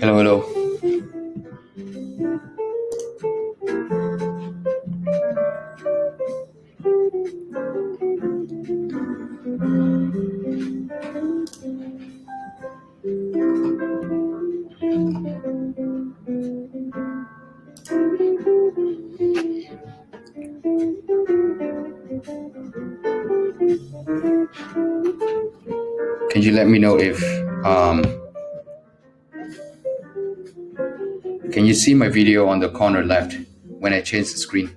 Hello, hello. Can you let me know if can you see my video on the corner left when I change the screen?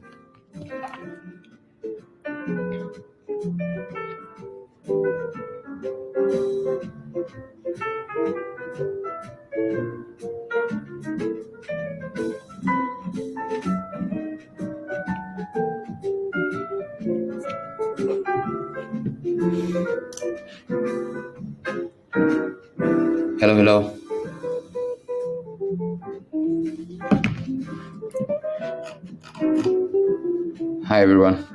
Hello, hello. Hi, everyone.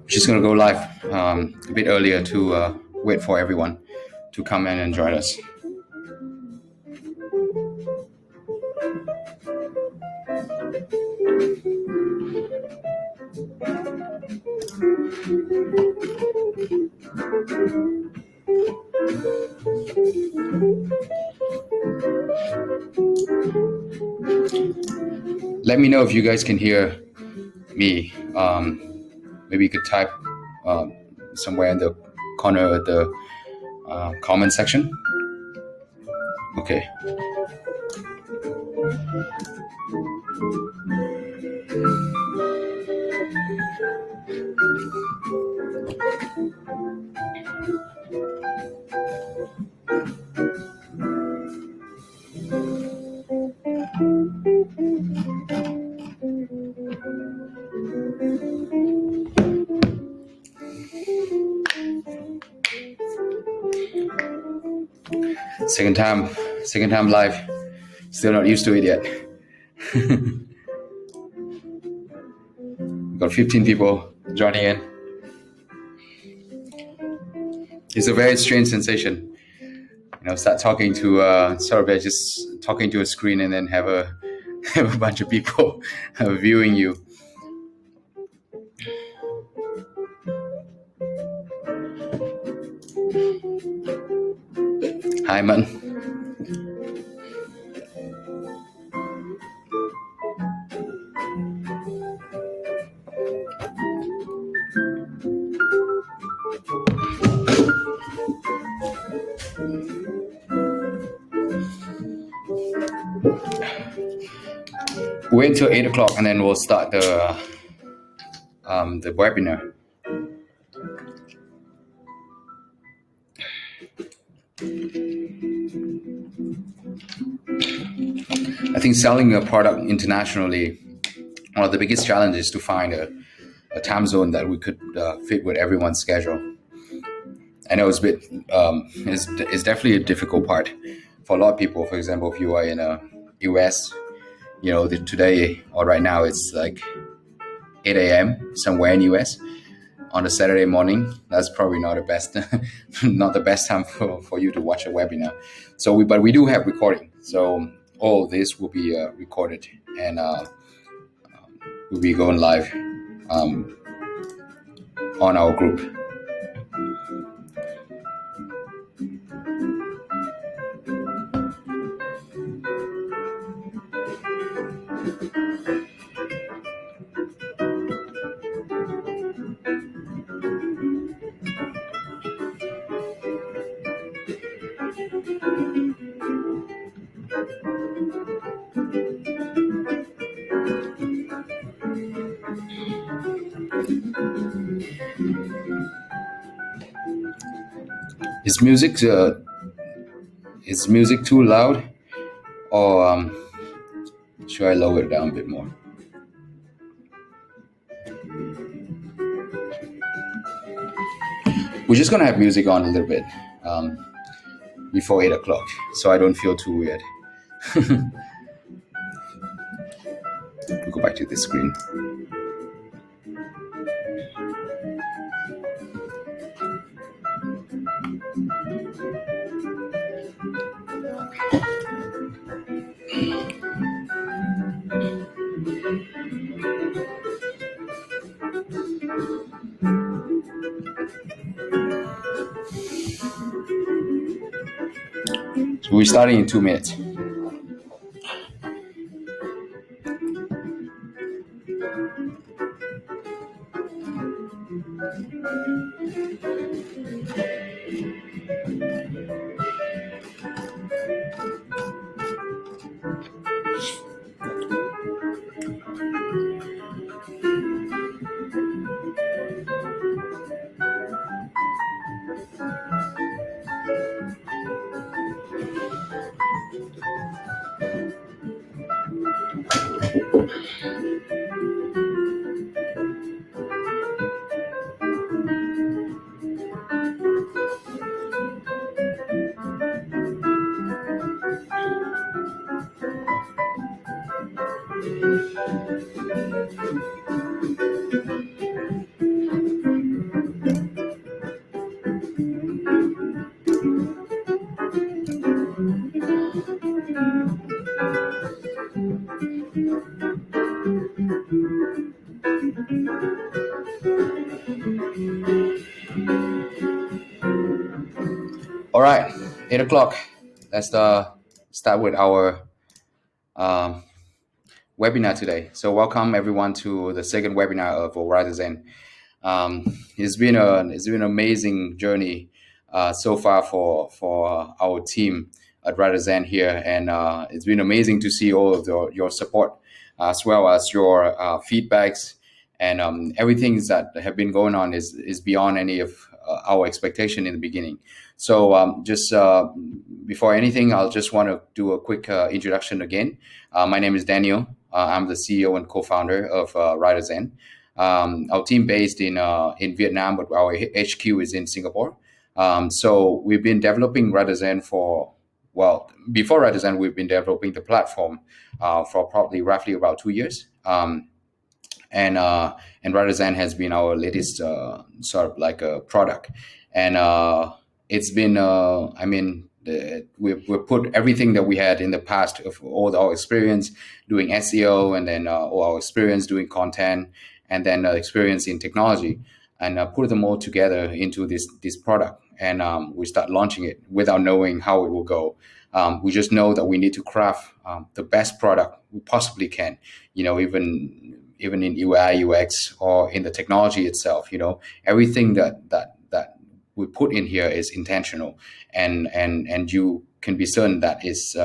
Just gonna go live a bit earlier to wait for everyone to come in and join us. Let me know if you guys can hear me. Maybe you could type somewhere in the corner of the comment section. Okay. Second time live. Still not used to it yet. Got 15 people joining in. It's a very strange sensation. Start talking to sort of just talking to a screen and then have a bunch of people viewing you. Hi, man. Wait until 8 o'clock and then we'll start the webinar. I think selling a product internationally, one of the biggest challenges is to find a time zone that we could fit with everyone's schedule. I know it's it's definitely a difficult part for a lot of people. For example, if you are in a US, today or right now it's like 8 a.m. somewhere in US on a Saturday morning. That's probably not the best, not the best time for you to watch a webinar. But we do have recording. So all of this will be recorded and will be going live on our group. Is music too loud, or should I lower it down a bit more? We're just gonna have music on a little bit um, before 8 o'clock, so I don't feel too weird. We'll go back to the screen. So we're starting in 2 minutes. All right, 8 o'clock. Let's start with our um, webinar today. So welcome everyone to the second webinar of WriterZen. It's been an amazing journey so far for our team at WriterZen here, and it's been amazing to see all of your support as well as your feedbacks, and everything that have been going on is beyond any of our expectation in the beginning. So just before anything, I'll just want to do a quick introduction again. My name is Daniel. I'm the CEO and co-founder of WriterZen. Our team based in Vietnam, but our HQ is in Singapore. So we've been developing WriterZen before WriterZen, we've been developing the platform for probably roughly about 2 years. And WriterZen has been our latest sort of like a product, and it's been we've put everything that we had in the past of all our experience doing SEO, and then all our experience doing content, and then experience in technology, and put them all together into this product, and we start launching it without knowing how it will go. We just know that we need to craft the best product we possibly can, even in UI UX or in the technology itself. Everything that we put in here is intentional, and you can be certain that is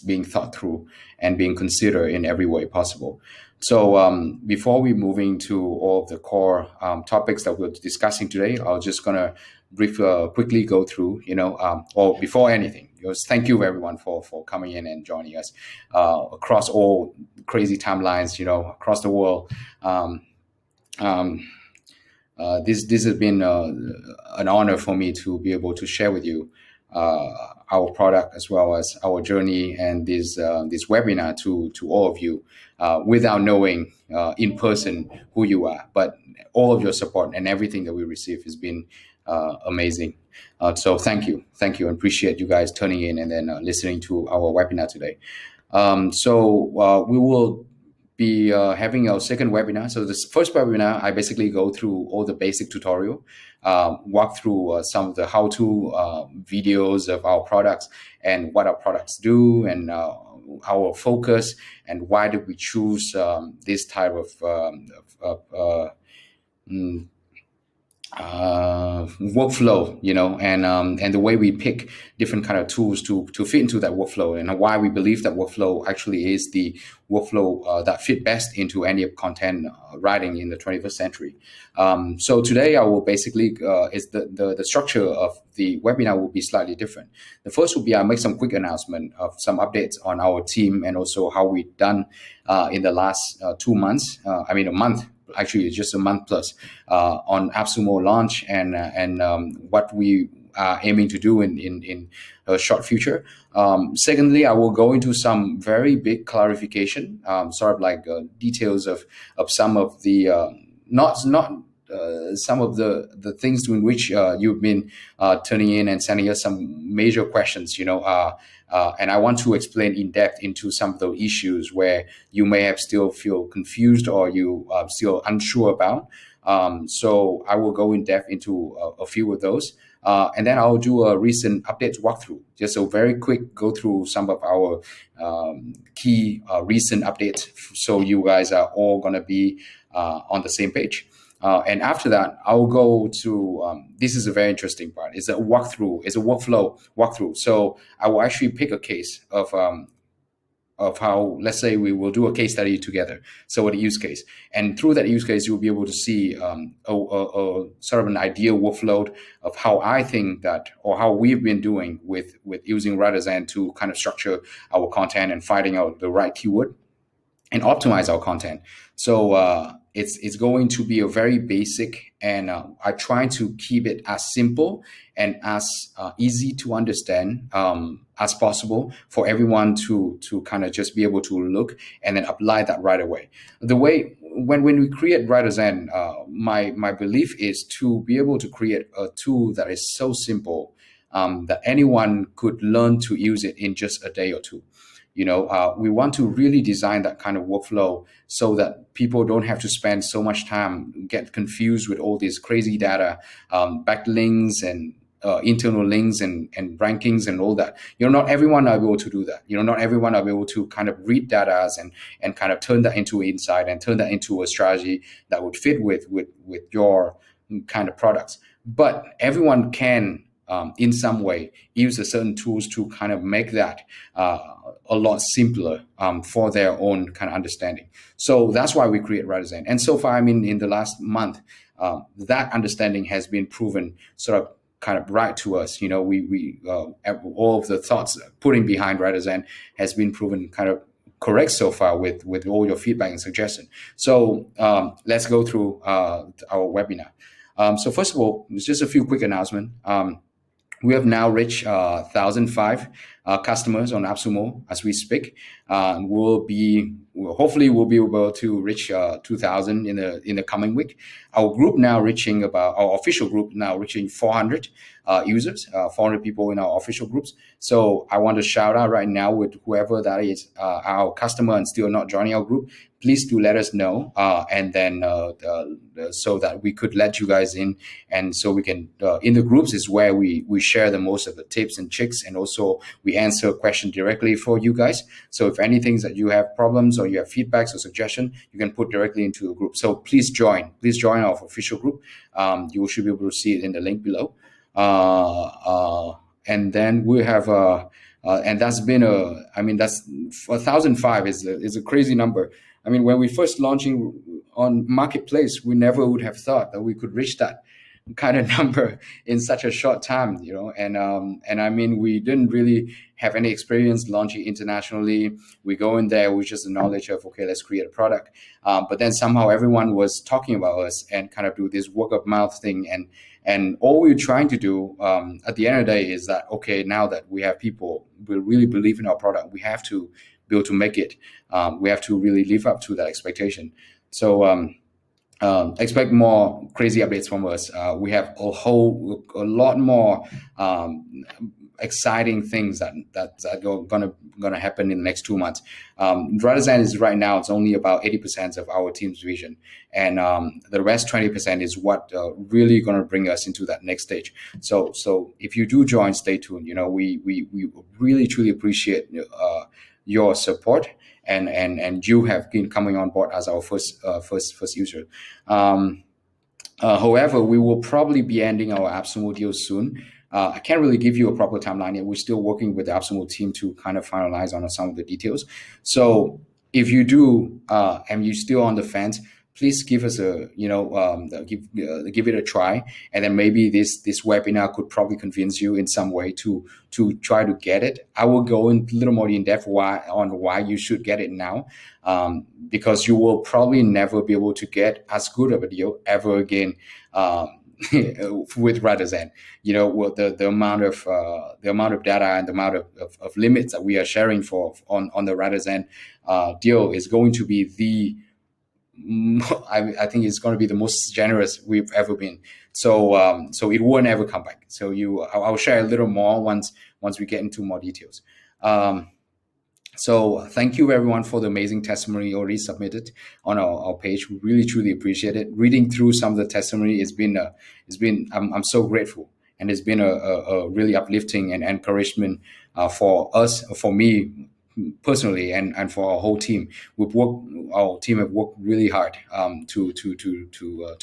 being thought through and being considered in every way possible. So before we move into all of the core topics that we're discussing today, I'm just gonna quickly go through, or before anything, just thank you everyone for coming in and joining us across all crazy timelines, across the world. This has been an honor for me to be able to share with you our product as well as our journey, and this webinar to all of you without knowing in person who you are. But all of your support and everything that we receive has been amazing. So thank you, and appreciate you guys turning in and then listening to our webinar today. So we will be having our second webinar. So this first webinar, I basically go through all the basic tutorial, walk through some of the how-to videos of our products and what our products do, and our focus, and why did we choose this type of workflow, and the way we pick different kind of tools to fit into that workflow, and why we believe that workflow actually is the workflow that fit best into any content writing in the 21st century. So today I will basically is the structure of the webinar will be slightly different. The first will be I'll make some quick announcement of some updates on our team and also how we've done in the last 2 months. I mean a month. Actually, it's just a month plus on AppSumo launch and what we are aiming to do in a short future. Secondly, I will go into some very big clarification, sort of like details of some of the not some of the things in which you've been turning in and sending us some major questions, and I want to explain in depth into some of those issues where you may have still feel confused or you are still unsure about. So I will go in depth into a few of those. And then I'll do a recent updates walkthrough, just a very quick go through some of our key recent updates, so you guys are all going to be on the same page. And after that, I'll go to this is a very interesting part. It's a walkthrough. It's a workflow walkthrough. So I will actually pick a case of how, let's say, we will do a case study together. So a use case, and through that use case, you'll be able to see a sort of an ideal workflow of how I think that, or how we've been doing with using WriterZen to kind of structure our content and finding out the right keyword and optimize our content. So it's going to be a very basic, and I try to keep it as simple and as easy to understand as possible for everyone to kind of just be able to look and then apply that right away. The way when we create WriterZen, my belief is to be able to create a tool that is so simple that anyone could learn to use it in just a day or two. We want to really design that kind of workflow so that people don't have to spend so much time, get confused with all these crazy data, backlinks and internal links and rankings and all that. Not everyone are able to do that. Not everyone are able to kind of read data and kind of turn that into insight and turn that into a strategy that would fit with your kind of products. But everyone can, in some way, use a certain tools to kind of make that a lot simpler for their own kind of understanding. So that's why we create WriterZen. And so far, I mean, in the last month, that understanding has been proven sort of kind of right to us. We all of the thoughts putting behind WriterZen has been proven kind of correct so far with all your feedback and suggestion. So let's go through our webinar. So first of all, it's just a few quick announcements. We have now reached 1,005 customers on AppSumo as we speak. Hopefully we'll be able to reach 2,000 in the coming week. Our official group now reaching 400 users, 400 people in our official groups. So I want to shout out right now with whoever that is, our customer and still not joining our group. Please do let us know, and then so that we could let you guys in, and so we can in the groups is where we share the most of the tips and tricks, and also we answer questions directly for you guys. So if anything that you have problems or you have feedbacks or suggestion, you can put directly into a group. So please join our official group. You should be able to see it in the link below. And then we have and that's been that's 1,005 is a crazy number. I mean, when we first launching on marketplace, we never would have thought that we could reach that kind of number in such a short time, and I mean, we didn't really have any experience launching internationally. We go in there with just the knowledge of, okay, let's create a product, but then somehow everyone was talking about us and kind of do this word of mouth thing, and all we're trying to do at the end of the day is that, okay, now that we have people who really believe in our product, we have to be able to make it. We have to really live up to that expectation. So expect more crazy updates from us. We have a lot more exciting things that are gonna happen in the next 2 months. WriterZen is right now, it's only about 80% of our team's vision, and the rest 20% is what really gonna bring us into that next stage. So if you do join, stay tuned. We really truly appreciate your support, and you have been coming on board as our first user. However, we will probably be ending our AppSumo deal soon. I can't really give you a proper timeline yet. We're still working with the AppSumo team to kind of finalize on some of the details. So if you do and you're still on the fence, please give us a give it a try, and then maybe this webinar could probably convince you in some way to try to get it. I will go in a little more in depth why you should get it now, because you will probably never be able to get as good of a deal ever again. With WriterZen, the amount of data and the amount of limits that we are sharing for on the WriterZen deal is going to be I think it's going to be the most generous we've ever been. So it won't ever come back. So I'll share a little more once we get into more details. So thank you everyone for the amazing testimony already submitted on our page. We really truly appreciate it. Reading through some of the testimony, I'm so grateful, and it's been a really uplifting and encouragement for us, for me personally, and for our whole team. Our team have worked really hard to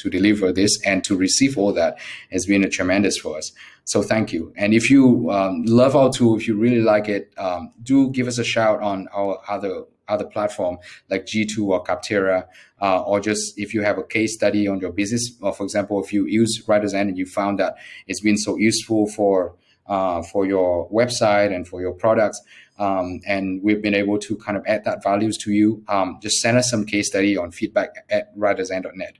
deliver this, and to receive all that has been a tremendous for us. So thank you. And if you love our tool, if you really like it, do give us a shout on our other platform like G2 or Capterra, or just if you have a case study on your business, or for example, if you use WriterZen and you found that it's been so useful for your website and for your products, and we've been able to kind of add that values to you, just send us some case study on feedback@writerzen.net.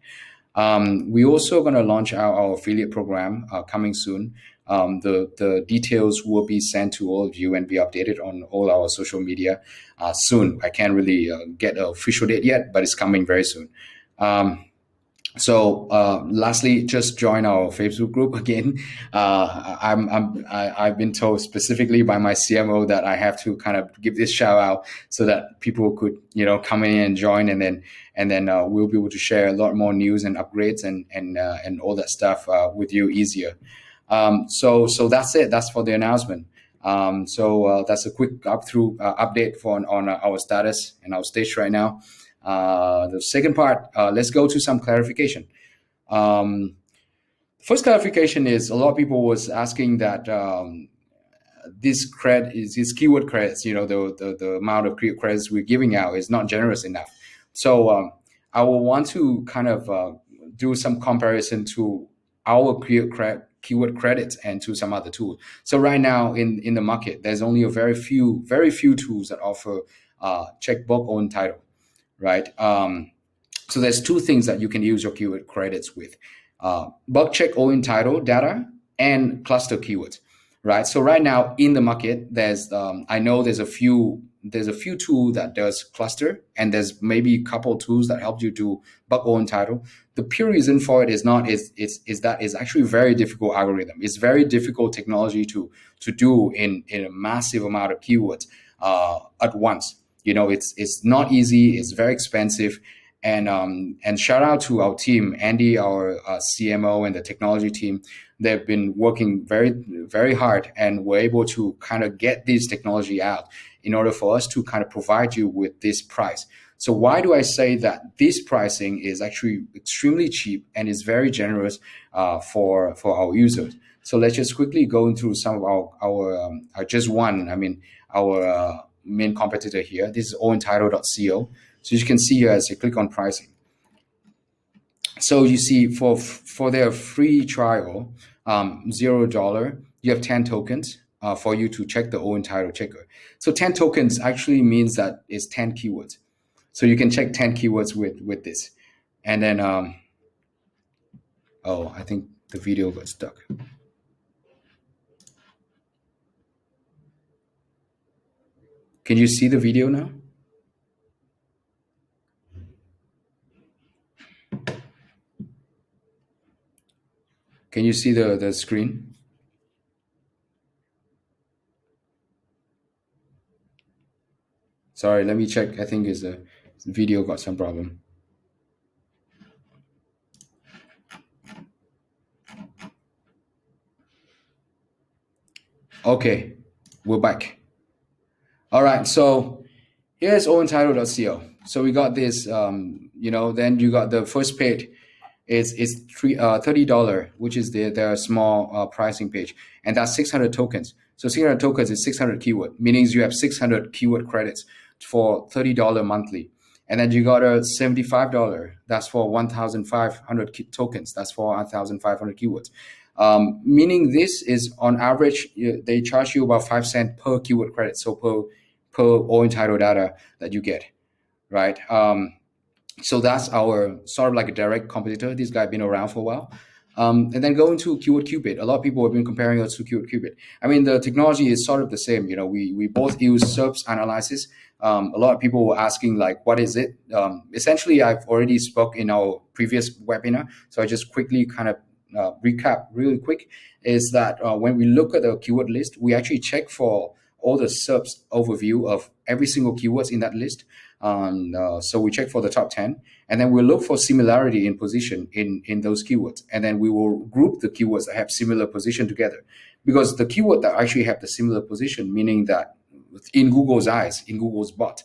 We're also going to launch our affiliate program coming soon. The details will be sent to all of you and be updated on all our social media soon. I can't really get an official date yet, but it's coming very soon. So lastly, just join our Facebook group again. I've been told specifically by my CMO that I have to kind of give this shout out so that people could come in and join, and then we'll be able to share a lot more news and upgrades and all that stuff with you easier. So that's it. That's for the announcement. So that's a quick update on our status and our stage right now. The second part, let's go to some clarification. First clarification is, a lot of people was asking that these keyword credits, the amount of credits we're giving out is not generous enough. So I will want to kind of do some comparison to our keyword credits and to some other tools. So right now in the market, there's only a very few tools that offer check bulk own title. Right. So there's two things that you can use your keyword credits with: bulk check own title data and cluster keywords. Right. So right now in the market, I know there's a few tools that does cluster, and there's maybe a couple tools that help you do bulk own title. The pure reason for it is that it's actually a very difficult algorithm. It's very difficult technology to do in a massive amount of keywords at once. It's not easy. It's very expensive, and shout out to our team, Andy, our CMO, and the technology team. They've been working very, very hard, and we're able to kind of get this technology out in order for us to kind of provide you with this price. So why do I say that this pricing is actually extremely cheap and is very generous for our users? So let's just quickly go into some of our main competitor here. This is allentitle.co. So you can see here as you click on pricing. So you see for their free trial, $0, you have 10 tokens for you to check the all entitle checker. So 10 tokens actually means that it's 10 keywords. So you can check 10 keywords with this. And then, I think the video got stuck. Can you see the video now? Can you see the screen? Sorry, let me check. I think the video got some problem. Okay, we're back. All right, so here's allentitle.co. So we got this, then you got the first page. is $30, which is their small pricing page, and that's 600 tokens. So 600 tokens is 600 keyword, meaning you have 600 keyword credits for $30 monthly. And then you got a $75. That's for 1,500 tokens. That's for 1,500 keywords. Meaning this is on average, they charge you about 5 cents per keyword credit. So per all entitled data that you get, right? So that's our sort of like a direct competitor. This guy been around for a while. And then going to Keyword Cupid. A lot of people have been comparing us to Keyword Cupid. I mean, the technology is sort of the same. You know, we both use SERPs analysis. A lot of people were asking like, what is it? Essentially, I've already spoke in our previous webinar. So I just quickly kind of recap really quick is that when we look at the keyword list, we actually check for all the SERPs overview of every single keywords in that list. So we check for the top 10, and then we'll look for similarity in position in those keywords. And then we will group the keywords that have similar position together, because the keyword that actually have the similar position, meaning that in Google's eyes, in Google's bot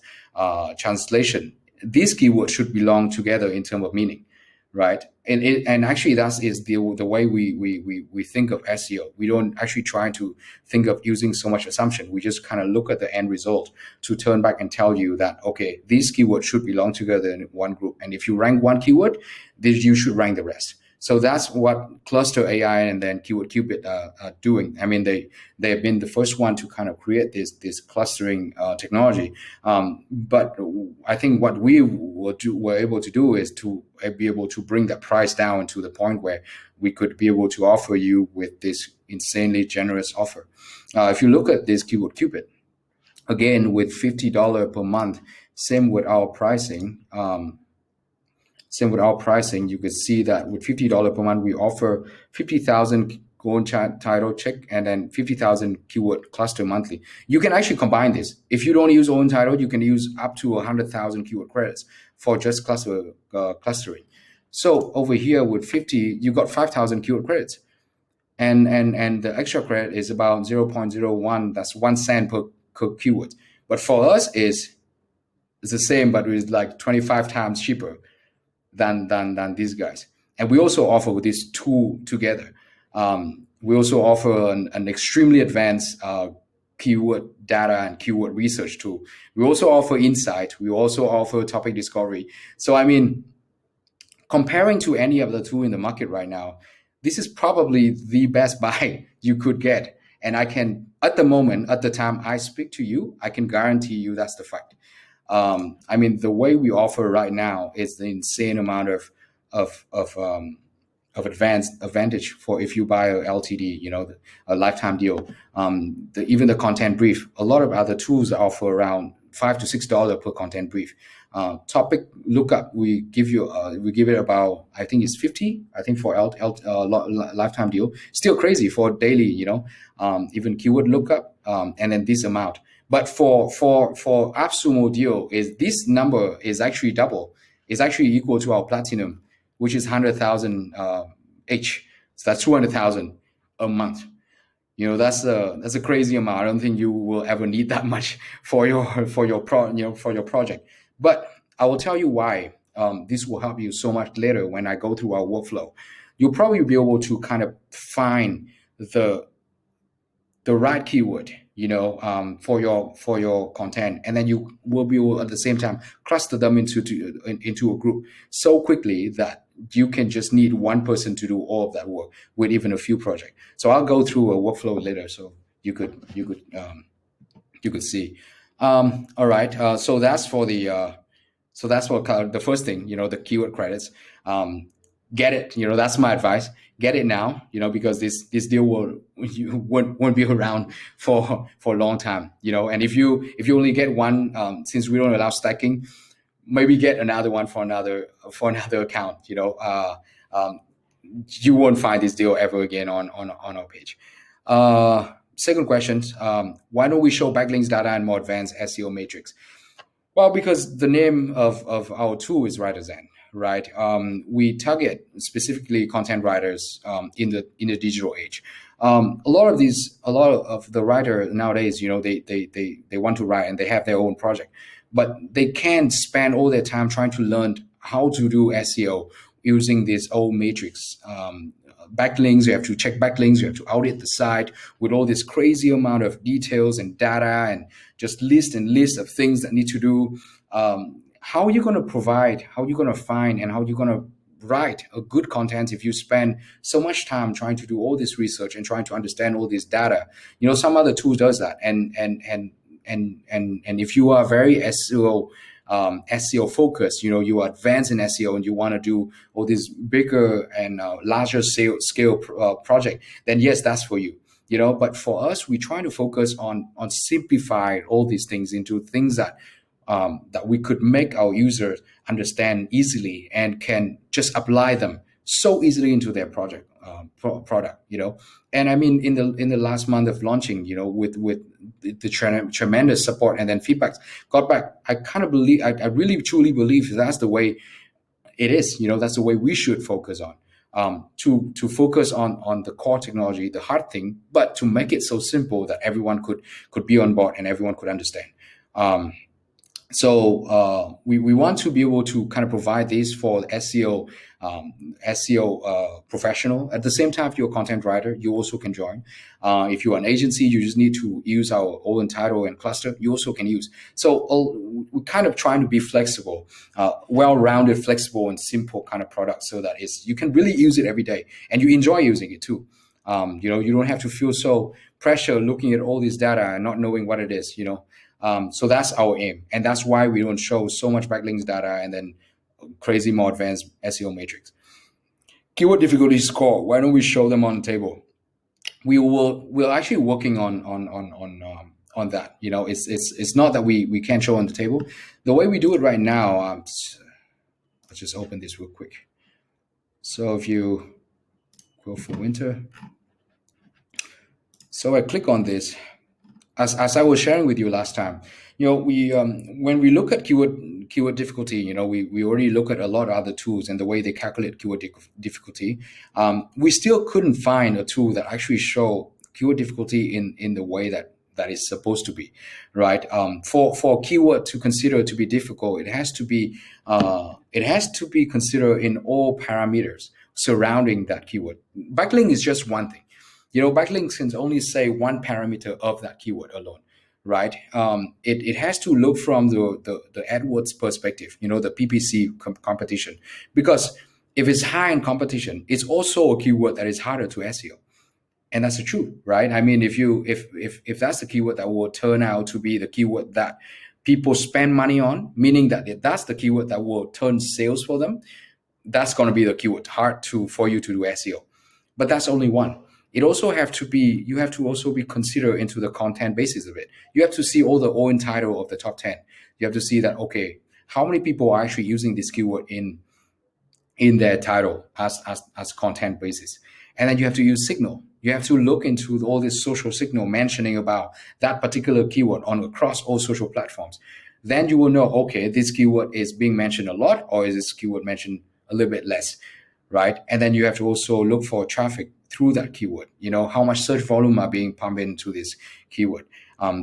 translation, these keywords should belong together in terms of meaning, right? And actually that is the way we think of SEO. We don't actually try to think of using so much assumption. We just kind of look at the end result to turn back and tell you that, okay, these keywords should belong together in one group. And if you rank one keyword, then you should rank the rest. So that's what Cluster AI and then Keyword Cupid are doing. I mean, they have been the first one to kind of create this clustering technology. But I think what we were able to do is to be able to bring that price down to the point where we could be able to offer you with this insanely generous offer. If you look at this Keyword Cupid, again with $50 per month, same with our pricing. You could see that with $50 per month, we offer 50,000 goal title check and then 50,000 keyword cluster monthly. You can actually combine this. If you don't use own title, you can use up to 100,000 keyword credits for just clustering. So over here with 50, you got 5,000 keyword credits. And the extra credit is about 0.01. That's 1 cent per keyword. But for us, it's the same, but it's like 25 times cheaper than these guys. And we also offer with these two together. We also offer an extremely advanced keyword data and keyword research tool. We also offer insight. We also offer topic discovery. So I mean, comparing to any other tool in the market right now, this is probably the best buy you could get. And I can, at the moment, at the time I speak to you, I can guarantee you that's the fact. I mean, the way we offer right now is the insane amount of advantage for if you buy a LTD, you know, a lifetime deal. Even the content brief. A lot of other tools offer around $5 to $6 per content brief. Topic lookup, we give it about, I think it's 50. I think for lifetime deal, still crazy for daily, you know. Even keyword lookup, and then this amount. But for AppSumo deal, is this number is actually double. It's actually equal to our platinum, which is 100,000 each. So that's 200,000 a month. You know, that's a crazy amount. I don't think you will ever need that much for your project. But I will tell you why this will help you so much later when I go through our workflow. You'll probably be able to kind of find the right keyword, you know, for your content, and then you will be able at the same time cluster them into a group so quickly that you can just need one person to do all of that work with even a few projects. So I'll go through a workflow later, so you could see. All right. So that's for the first thing, you know, the keyword credits. Get it, you know, that's my advice. Get it now, you know, because this deal won't be around for a long time, you know. And if you only get one, since we don't allow stacking, maybe get another one for another account, you know. You won't find this deal ever again on our page. Second question, why don't we show backlinks data and more advanced SEO matrix? Well, because the name of our tool is WriterZen, right? We target specifically content writers in the digital age. A lot of the writer nowadays, you know, they want to write and they have their own project, but they can't spend all their time trying to learn how to do SEO using this old matrix. Backlinks, you have to check backlinks, you have to audit the site with all this crazy amount of details and data and just list and list of things that need to do. How are you going to provide, how are you going to find, and how are you going to write a good content if you spend so much time trying to do all this research and trying to understand all this data? Some other tools does that, and if you are very SEO focused, you are advanced in SEO and you want to do all this bigger and larger scale project, then yes, that's for you. But for us, we try to focus on simplifying all these things into things that we could make our users understand easily and can just apply them so easily into their product. And I mean, in the last month of launching, with the tremendous support and then feedback got back, I kind of believe, I really truly believe that's the way it is. That's the way we should focus on. To focus on the core technology, the hard thing, but to make it so simple that everyone could be on board and everyone could understand. So we want to be able to kind of provide this for SEO professional. At the same time, if you're a content writer, you also can join. If you're an agency, you just need to use our own title and cluster. You also can use. So we're kind of trying to be flexible, well-rounded, flexible, and simple kind of product, so that you can really use it every day and you enjoy using it too. You don't have to feel so pressure looking at all this data and not knowing what it is. So that's our aim, and that's why we don't show so much backlinks data and then crazy more advanced SEO matrix. Keyword difficulty score. Why don't we show them on the table? We're actually working on that. It's not that we can't show on the table. The way we do it right now, let's just open this real quick. So if you go for winter, so I click on this. As I was sharing with you last time, we when we look at keyword difficulty, we already look at a lot of other tools and the way they calculate keyword difficulty. We still couldn't find a tool that actually show keyword difficulty in the way that is supposed to be, right? For a keyword to consider to be difficult, it has to be considered in all parameters surrounding that keyword. Backlink is just one thing. Backlinks can only say one parameter of that keyword alone, right? It has to look from the AdWords perspective, the PPC competition, because if it's high in competition, it's also a keyword that is harder to SEO, and that's the truth, right? I mean, if that's the keyword that will turn out to be the keyword that people spend money on, meaning that if that's the keyword that will turn sales for them, that's going to be the keyword hard for you to do SEO. But that's only one. You have to also be considered into the content basis of it. You have to see all the own title of the top 10. You have to see that, okay, how many people are actually using this keyword in their title as content basis. And then you have to use signal. You have to look into all this social signal mentioning about that particular keyword across all social platforms. Then you will know, okay, this keyword is being mentioned a lot, or is this keyword mentioned a little bit less, right? And then you have to also look for traffic through that keyword. How much search volume are being pumped into this keyword?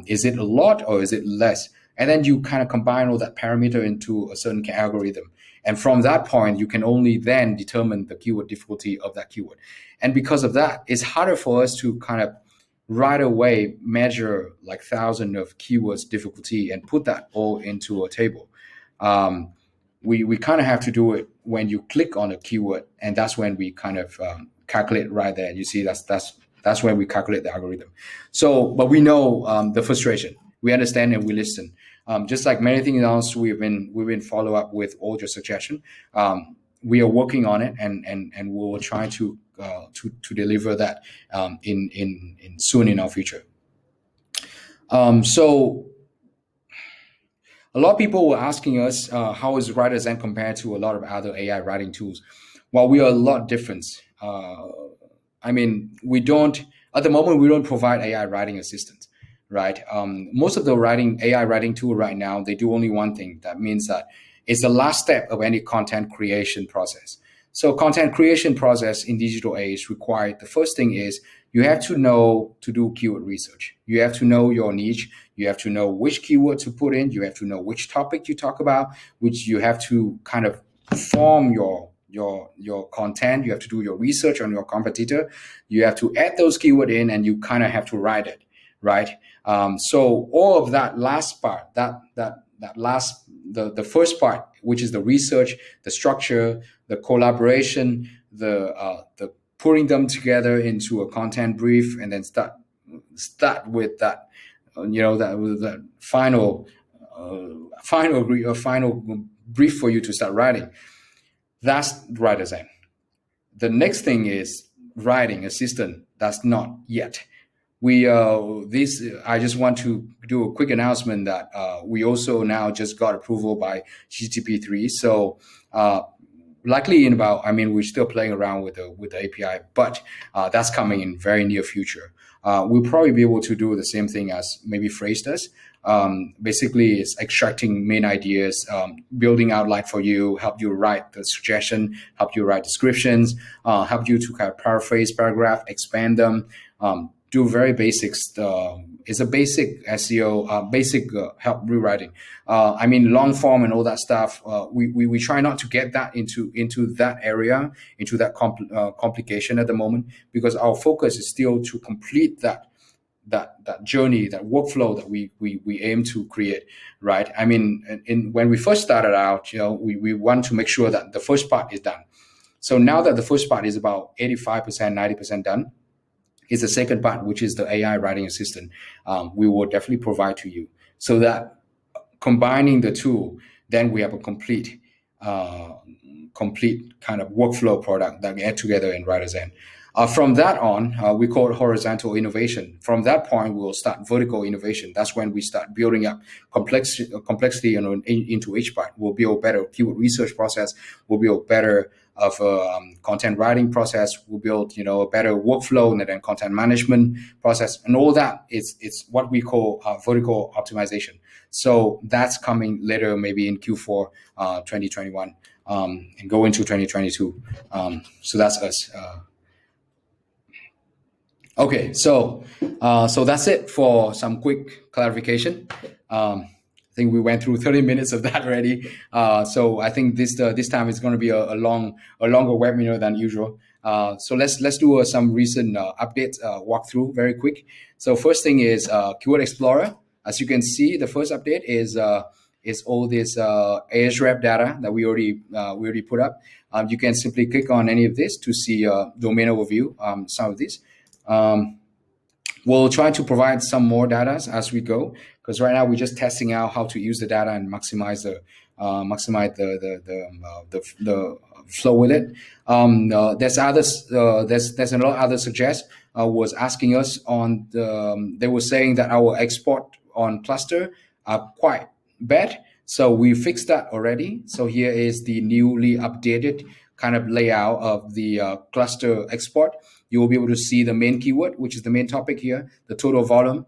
Is it a lot or is it less? And then you kind of combine all that parameter into a certain algorithm. And from that point, you can only then determine the keyword difficulty of that keyword. And because of that, it's harder for us to kind of right away measure like thousands of keywords difficulty and put that all into a table. We kind of have to do it when you click on a keyword, and that's when we kind of calculate right there. You see, that's when we calculate the algorithm. So, but we know the frustration. We understand and we listen. Just like many things else, we've been follow up with all your suggestion. We are working on it, and we'll try to deliver that in soon in our future. So a lot of people were asking us, how is WriterZen compared to a lot of other AI writing tools? Well, we are a lot different. I mean, at the moment, we don't provide AI writing assistance, right? Most of the AI writing tool right now, they do only one thing. That means that it's the last step of any content creation process. So content creation process in digital age require, the first thing is you have to know to do keyword research. You have to know your niche. You have to know which keyword to put in. You have to know which topic you talk about, which you have to kind of form your your content. You have to do your research on your competitor. You have to add those keyword in, and you kind of have to write it, right? So all of that last part, the first part, which is the research, the structure, the collaboration, the putting them together into a content brief, and then start with that, that with that final brief for you to start writing. That's WriterZen. The next thing is writing assistant. That's not yet. We this I just want to do a quick announcement that we also now just got approval by GTP3. So likely in about, I mean, we're still playing around with the API, but that's coming in very near future. We'll probably be able to do the same thing as maybe Phrase does. Basically, it's extracting main ideas, building outline for you, help you write the suggestion, help you write descriptions, help you to kind of paraphrase paragraph, expand them, do very basics. It's a basic SEO, basic help rewriting. I mean, long form and all that stuff. We try not to get that into that area, into that complication at the moment, because our focus is still to complete that journey, that workflow that we aim to create, right? I mean, when we first started out, we want to make sure that the first part is done. So now that the first part is about 85%, 90% done, is the second part, which is the AI writing assistant. We will definitely provide to you, so that combining the two, then we have a complete kind of workflow product that we add together in WriterZen. From that on, we call it horizontal innovation. From that point, we'll start vertical innovation. That's when we start building up complexity into each part. We'll build better keyword research process. We'll build better of content writing process. We'll build a better workflow and then content management process, and all that. It's what we call vertical optimization. So that's coming later, maybe in Q4 2021 and go into 2022. So that's us. Okay, so that's it for some quick clarification. I think we went through 30 minutes of that already. So I think this time it's going to be a longer webinar than usual. So let's do some recent updates walkthrough very quick. So first thing is Keyword Explorer. As you can see, the first update is all this Ahrefs data that we already put up. You can simply click on any of this to see domain overview. Some of these. We'll try to provide some more data as we go, because right now we're just testing out how to use the data and maximize the flow with it. There's others. There's a lot of other suggest was asking us on they were saying that our export on cluster are quite bad. So we fixed that already. So here is the newly updated kind of layout of the cluster export. You will be able to see the main keyword, which is the main topic here, the total volume,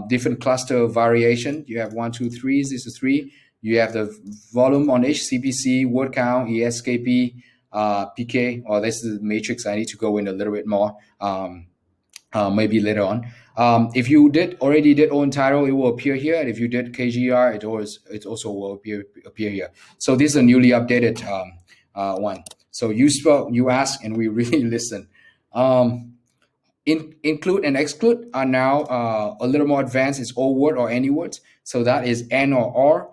different cluster variation. You have 1, 2, 3. This is 3. You have the volume on HCPC, word count, ESKP, PK. Or this is the matrix. I need to go in a little bit more, maybe later on. If you already did own title, it will appear here. And if you did KGR, it also will appear here. So this is a newly updated one. So you spoke, you ask, and we really listen. Include and exclude are now a little more advanced. It's all word or any words. So that is and or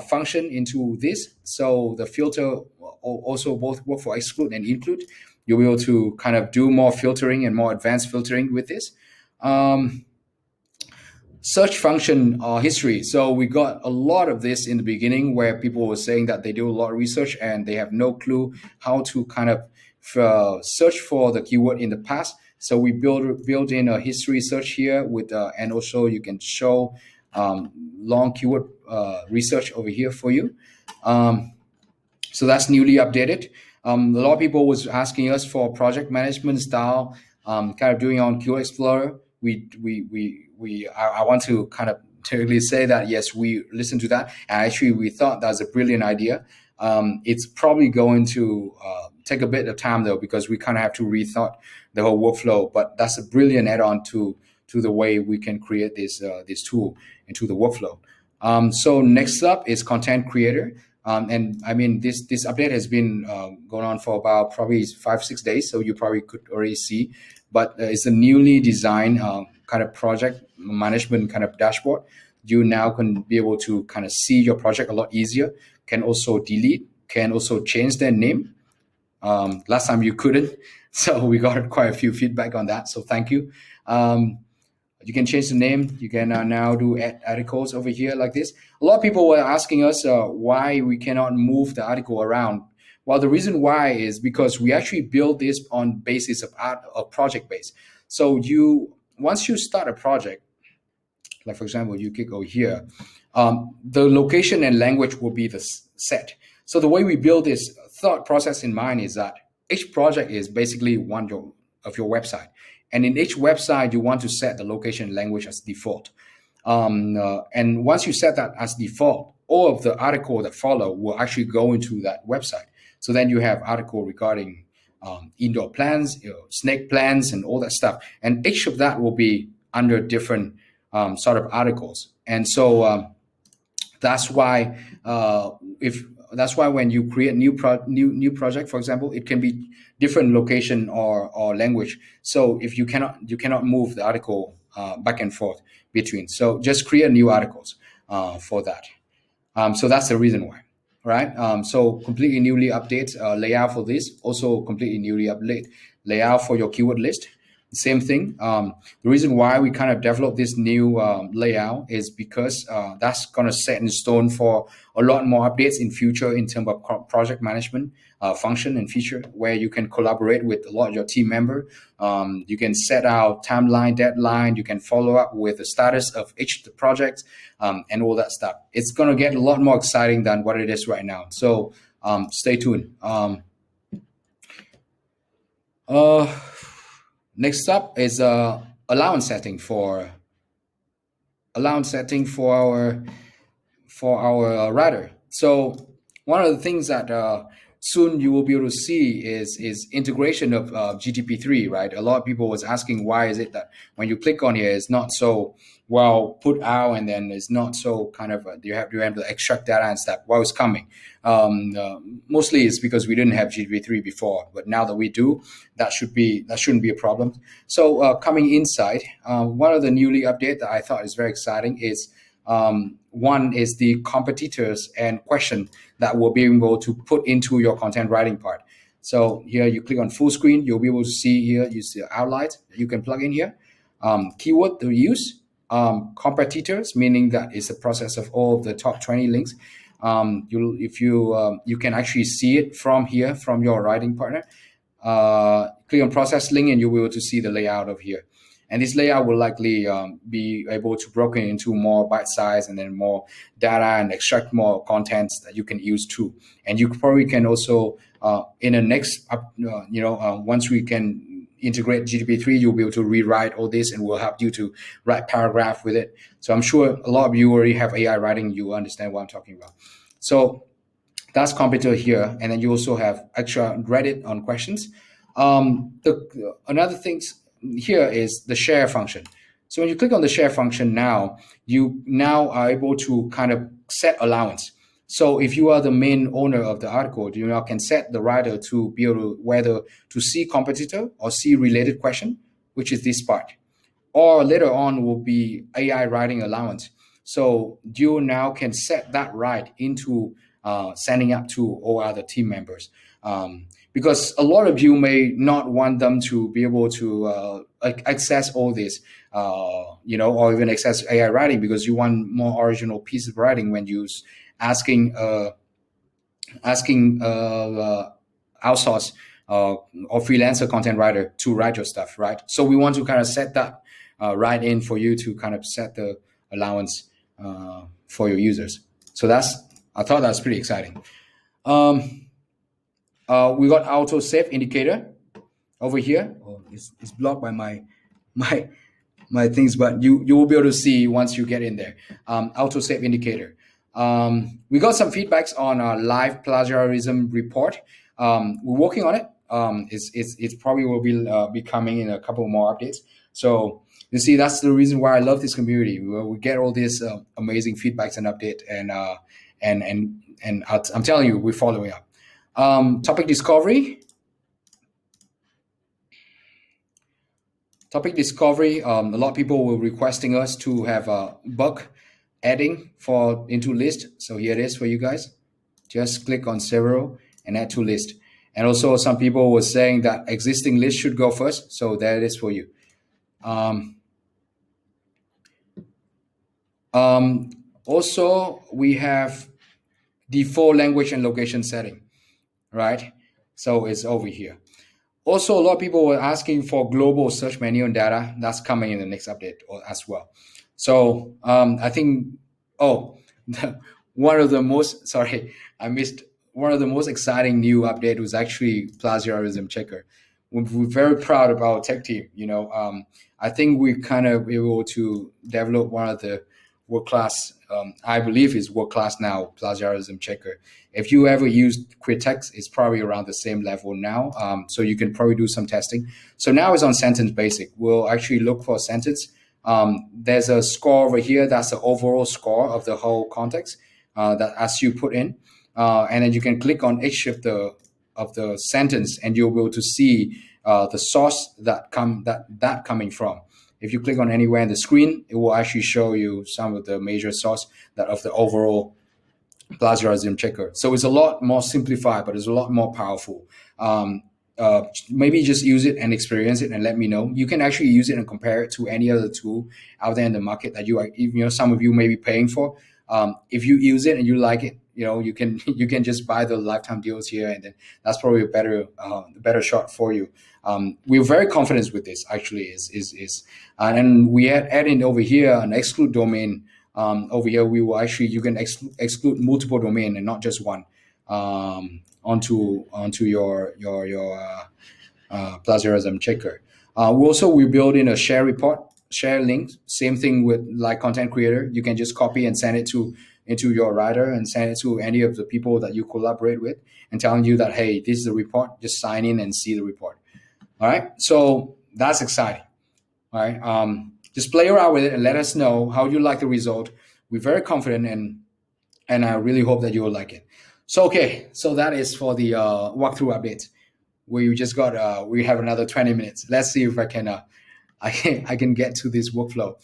function into this. So the filter also both work for exclude and include. You'll be able to kind of do more filtering and more advanced filtering with this. Search function history. So we got a lot of this in the beginning, where people were saying that they do a lot of research and they have no clue how to kind of search for the keyword in the past. So we build in a history search here with and also you can show long keyword research over here for you. So that's newly updated. A lot of people was asking us for project management style, kind of doing on Keyword Explorer. I want to kind of technically say that yes, we listened to that, and actually we thought that was a brilliant idea. It's probably going to take a bit of time though, because we kind of have to rethought the whole workflow. But that's a brilliant add-on to the way we can create this tool into the workflow. So next up is content creator. And I mean, this update has been going on for about probably 5-6 days, so you probably could already see. But it's a newly designed kind of project management kind of dashboard. You now can be able to kind of see your project a lot easier. Can also delete, can also change their name. Last time you couldn't, so we got quite a few feedback on that. So thank you. You can change the name. You can now do add articles over here like this. A lot of people were asking us why we cannot move the article around. Well, the reason why is because we actually build this on basis of project base. So once you start a project, like for example, you click over here, the location and language will be the set. So the way we build this thought process in mind is that each project is basically one of your website. And in each website, you want to set the location language as default. And once you set that as default, all of the article that follow will actually go into that website. So then you have article regarding indoor plants, snake plants, and all that stuff. And each of that will be under different sort of articles. And so that's why when you create new project, for example, it can be different location or language. So if you cannot move the article back and forth between. So just create new articles for that. So that's the reason why, right? So completely newly update layout for this. Also completely newly update layout for your keyword list. Same thing. The reason why we kind of developed this new layout is because that's going to set in stone for a lot more updates in future in terms of project management function and feature, where you can collaborate with a lot of your team member. You can set out timeline, deadline. You can follow up with the status of each of the projects and all that stuff. It's going to get a lot more exciting than what it is right now. So stay tuned. Next up is allowance setting for our writer. So one of the things that soon you will be able to see is integration of GTP3, right? A lot of people was asking why is it that when you click on here, it's not so well put out, and then it's not so kind of you have to extract data and stuff while it's coming. Mostly it's because we didn't have GTP3 before, but now that we do, that shouldn't be a problem. So coming inside, one of the newly update that I thought is very exciting is one is the competitors and question that we'll be able to put into your content writing part. So here you click on full screen, you'll be able to see here, you see the outline you can plug in here. Keyword to use, competitors, meaning that it's a process of all of the top 20 links. You can actually see it from here, from your writing partner. Click on process link and you'll be able to see the layout of here. And this layout will likely be able to broken into more bite size and then more data and extract more contents that you can use too. And you probably can also, in the next, once we can integrate GTP3, you'll be able to rewrite all this and we'll help you to write paragraph with it. So I'm sure a lot of you already have AI writing, you understand what I'm talking about. So that's competitor here. And then you also have extra Reddit on questions. Another thing here is the share function. So when you click on the share function now, you now are able to kind of set allowance. So if you are the main owner of the article, you now can set the writer to be able to whether to see competitor or see related question, which is this part. Or later on will be AI writing allowance. So you now can set that right into sending up to all other team members. Because a lot of you may not want them to be able to access all this, or even access AI writing because you want more original piece of writing when you're asking outsource or freelancer content writer to write your stuff, right? So we want to kind of set that right in for you to kind of set the allowance for your users. So I thought that's pretty exciting. We got auto save indicator over here. Oh, it's blocked by my things, but you will be able to see once you get in there. Auto save indicator. We got some feedbacks on our live plagiarism report. We're working on it. It's probably will be coming in a couple more updates. So you see, that's the reason why I love this community. We get all these amazing feedbacks and update, and I'm telling you, we're following up. Topic discovery. Topic discovery. A lot of people were requesting us to have a bulk adding for into list. So here it is for you guys. Just click on several and add to list. And also some people were saying that existing list should go first. So there it is for you. Also, we have default language and location setting, right? So it's over here. Also, a lot of people were asking for global search menu and data. That's coming in the next update as well. So I think, one of the most, sorry, I missed one of the most exciting new update was actually plagiarism checker. We're very proud of our tech team. I think we kind of able to develop one of the world class. I believe is world class now plagiarism checker. If you ever used Quitex, it's probably around the same level now. So you can probably do some testing. So now it's on sentence basic. We'll actually look for a sentence. There's a score over here. That's the overall score of the whole context that as you put in, and then you can click on each of the sentence, and you'll be able to see the source that coming from. If you click on anywhere in the screen, it will actually show you some of the major source that of the overall plagiarism checker. So it's a lot more simplified, but it's a lot more powerful. Maybe just use it and experience it and let me know. You can actually use it and compare it to any other tool out there in the market that some of you may be paying for. If you use it and you like it, you can just buy the lifetime deals here, and then that's probably a better shot for you. We're very confident with this. Actually, and we add in over here an exclude domain. Over here, you can exclude multiple domain and not just one onto your plagiarism checker. We build in a share report, share link. Same thing with like content creator. You can just copy and send it into your writer and send it to any of the people that you collaborate with and telling you that, hey, this is the report. Just sign in and see the report. All right. So that's exciting. All right. Just play around with it and let us know how you like the result. We're very confident and I really hope that you will like it. So that is for the walkthrough update. We have another 20 minutes. Let's see if I can get to this workflow.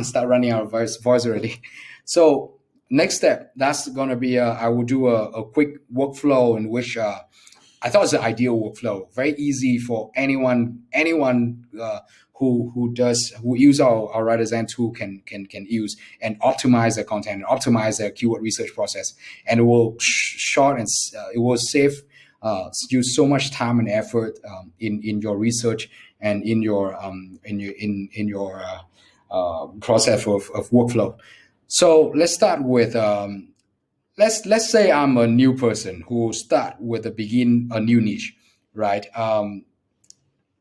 Start running out of voice already. So next step, that's gonna be I will do a quick workflow in which I thought it's an ideal workflow, very easy for anyone who use our WriterZen tool can use and optimize their content, optimize their keyword research process, and it will it will save you so much time and effort in your research and in your process of workflow. So let's start with let's say I'm a new person who start with a new niche, right?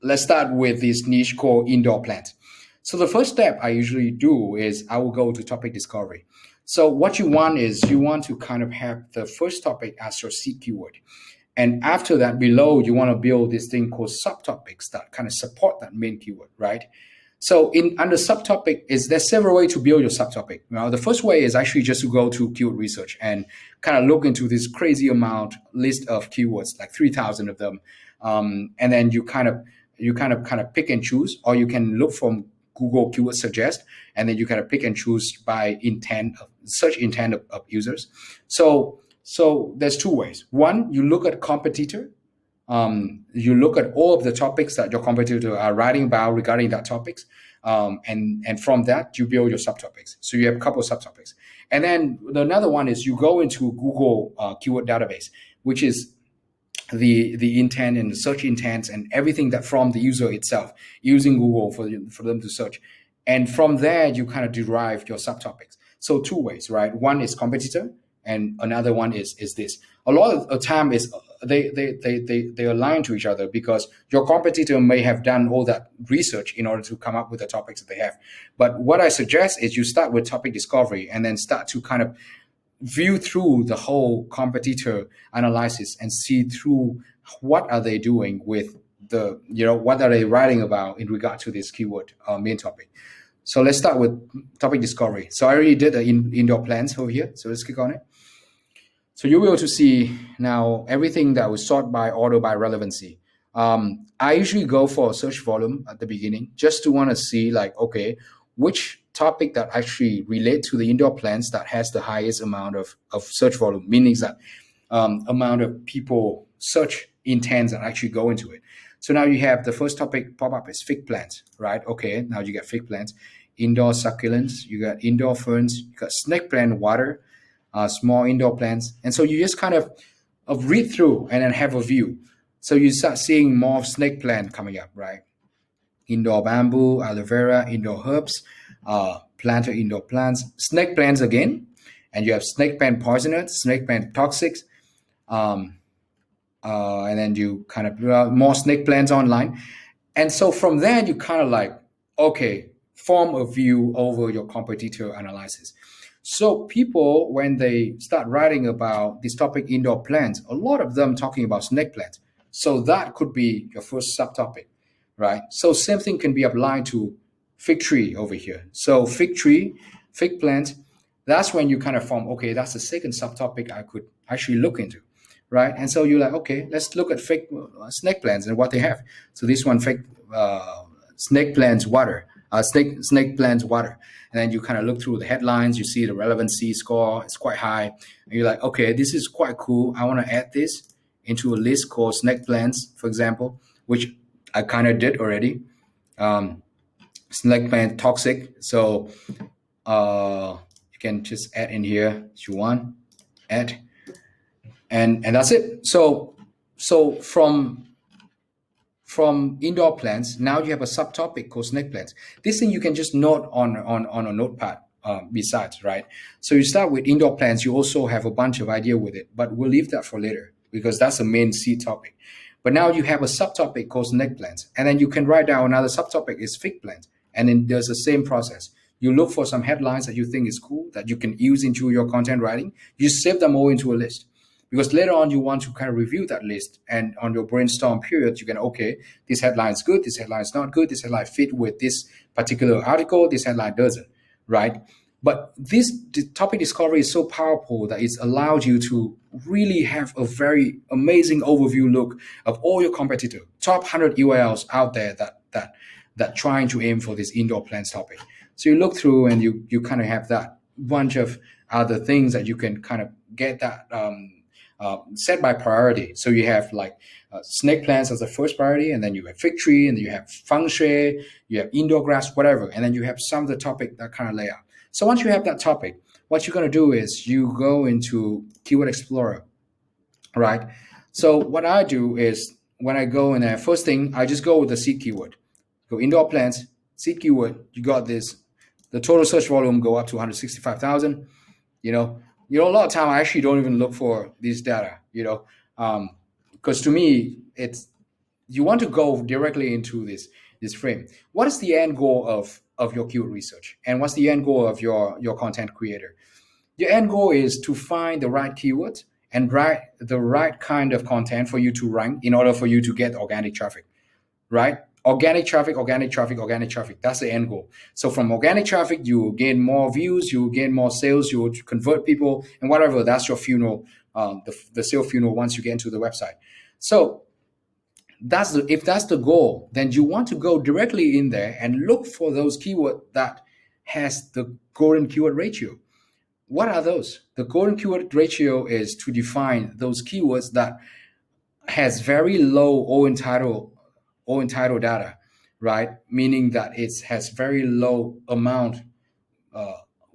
Let's start with this niche called indoor plants. So the first step I usually do is I will go to topic discovery. So what you want is you want to kind of have the first topic as your seed keyword. And after that, below, you want to build this thing called subtopics that kind of support that main keyword, right? So under subtopic, there's several ways to build your subtopic. The first way is actually just to go to keyword research and kind of look into this crazy list of keywords, like 3,000 of them. And then you kind of pick and choose, or you can look from Google keyword suggest, and then you kind of pick and choose by search intent of users. So there's two ways. One, you look at competitor. You look at all of the topics that your competitor are writing about regarding that topics, and from that you build your subtopics. So you have a couple of subtopics, and then another one is you go into Google keyword database, which is the intent and the search intents and everything that from the user itself using Google for them to search, and from there you kind of derive your subtopics. So two ways, right? One is competitor, and another one is this. A lot of the time is they align to each other because your competitor may have done all that research in order to come up with the topics that they have. But what I suggest is you start with topic discovery and then start to kind of view through the whole competitor analysis and see through what are they doing with what are they writing about in regard to this keyword main topic. So let's start with topic discovery. So I already did the indoor plants over here. So let's click on it. So you'll be able to see now everything that was sort by order by relevancy. I usually go for a search volume at the beginning just to want to see like, okay, which topic that actually relate to the indoor plants that has the highest amount of search volume, meaning that amount of people search intents that actually go into it. So now you have the first topic pop up is fig plants, right? Okay, now you get fig plants, indoor succulents, you got indoor ferns, you got snake plant water, small indoor plants. And so you just kind of read through and then have a view. So you start seeing more snake plant coming up, right? Indoor bamboo, aloe vera, indoor herbs, planter indoor plants, snake plants again, and you have snake plant poisonous, snake plant toxics, um, and then you kind of more snake plants online. And so from there, you kind of like, okay, form a view over your competitor analysis. So people, when they start writing about this topic, indoor plants, a lot of them talking about snake plants. So that could be your first subtopic, right? So same thing can be applied to fig tree over here. So fig tree, fig plant, that's when you kind of form, okay, that's the second subtopic I could actually look into, right? And so you're like, okay, let's look at fig snake plants and what they have. So this one, fig snake plants water, snake plants water. And then you kind of look through the headlines, you see the relevancy score, it's quite high. And you're like, okay, this is quite cool. I want to add this into a list called snake plants, for example, which I kind of did already. Snake plant toxic. So you can just add in here if you want, add. And that's it. So from indoor plants, now you have a subtopic called snake plants. This thing you can just note on a notepad besides, right? So you start with indoor plants, you also have a bunch of idea with it, but we'll leave that for later because that's the main seed topic. But now you have a subtopic called snake plants, and then you can write down another subtopic is fig plants, and then there's the same process. You look for some headlines that you think is cool that you can use into your content writing. You save them all into a list. Because later on, you want to kind of review that list, and on your brainstorm period, you can, okay, this headline is good, this headline is not good, this headline fit with this particular article, this headline doesn't, right? But this topic discovery is so powerful that it's allowed you to really have a very amazing overview look of all your competitor, top 100 URLs out there that trying to aim for this indoor plants topic. So you look through and you kind of have that bunch of other things that you can kind of get that set by priority. So you have like snake plants as the first priority, and then you have fig tree, and then you have feng shui, you have indoor grass, whatever, and then you have some of the topic that kind of lay out. So once you have that topic, what you're going to do is you go into Keyword Explorer, right? So what I do is when I go in there, first thing, I just go with the seed keyword. Go indoor plants, seed keyword, you got this. The total search volume go up to 165,000, you know, a lot of time I actually don't even look for this data, because to me, it's you want to go directly into this frame. What is the end goal of your keyword research, and what's the end goal of your content creator? Your end goal is to find the right keywords and write the right kind of content for you to rank in order for you to get organic traffic, right? Organic traffic. That's the end goal. So from organic traffic, you gain more views, you gain more sales, you convert people, and whatever. That's your funnel, the sales funnel once you get into the website. So if that's the goal, then you want to go directly in there and look for those keywords that has the golden keyword ratio. What are those? The golden keyword ratio is to define those keywords that has very low all entitled data, right? Meaning that it has very low amount,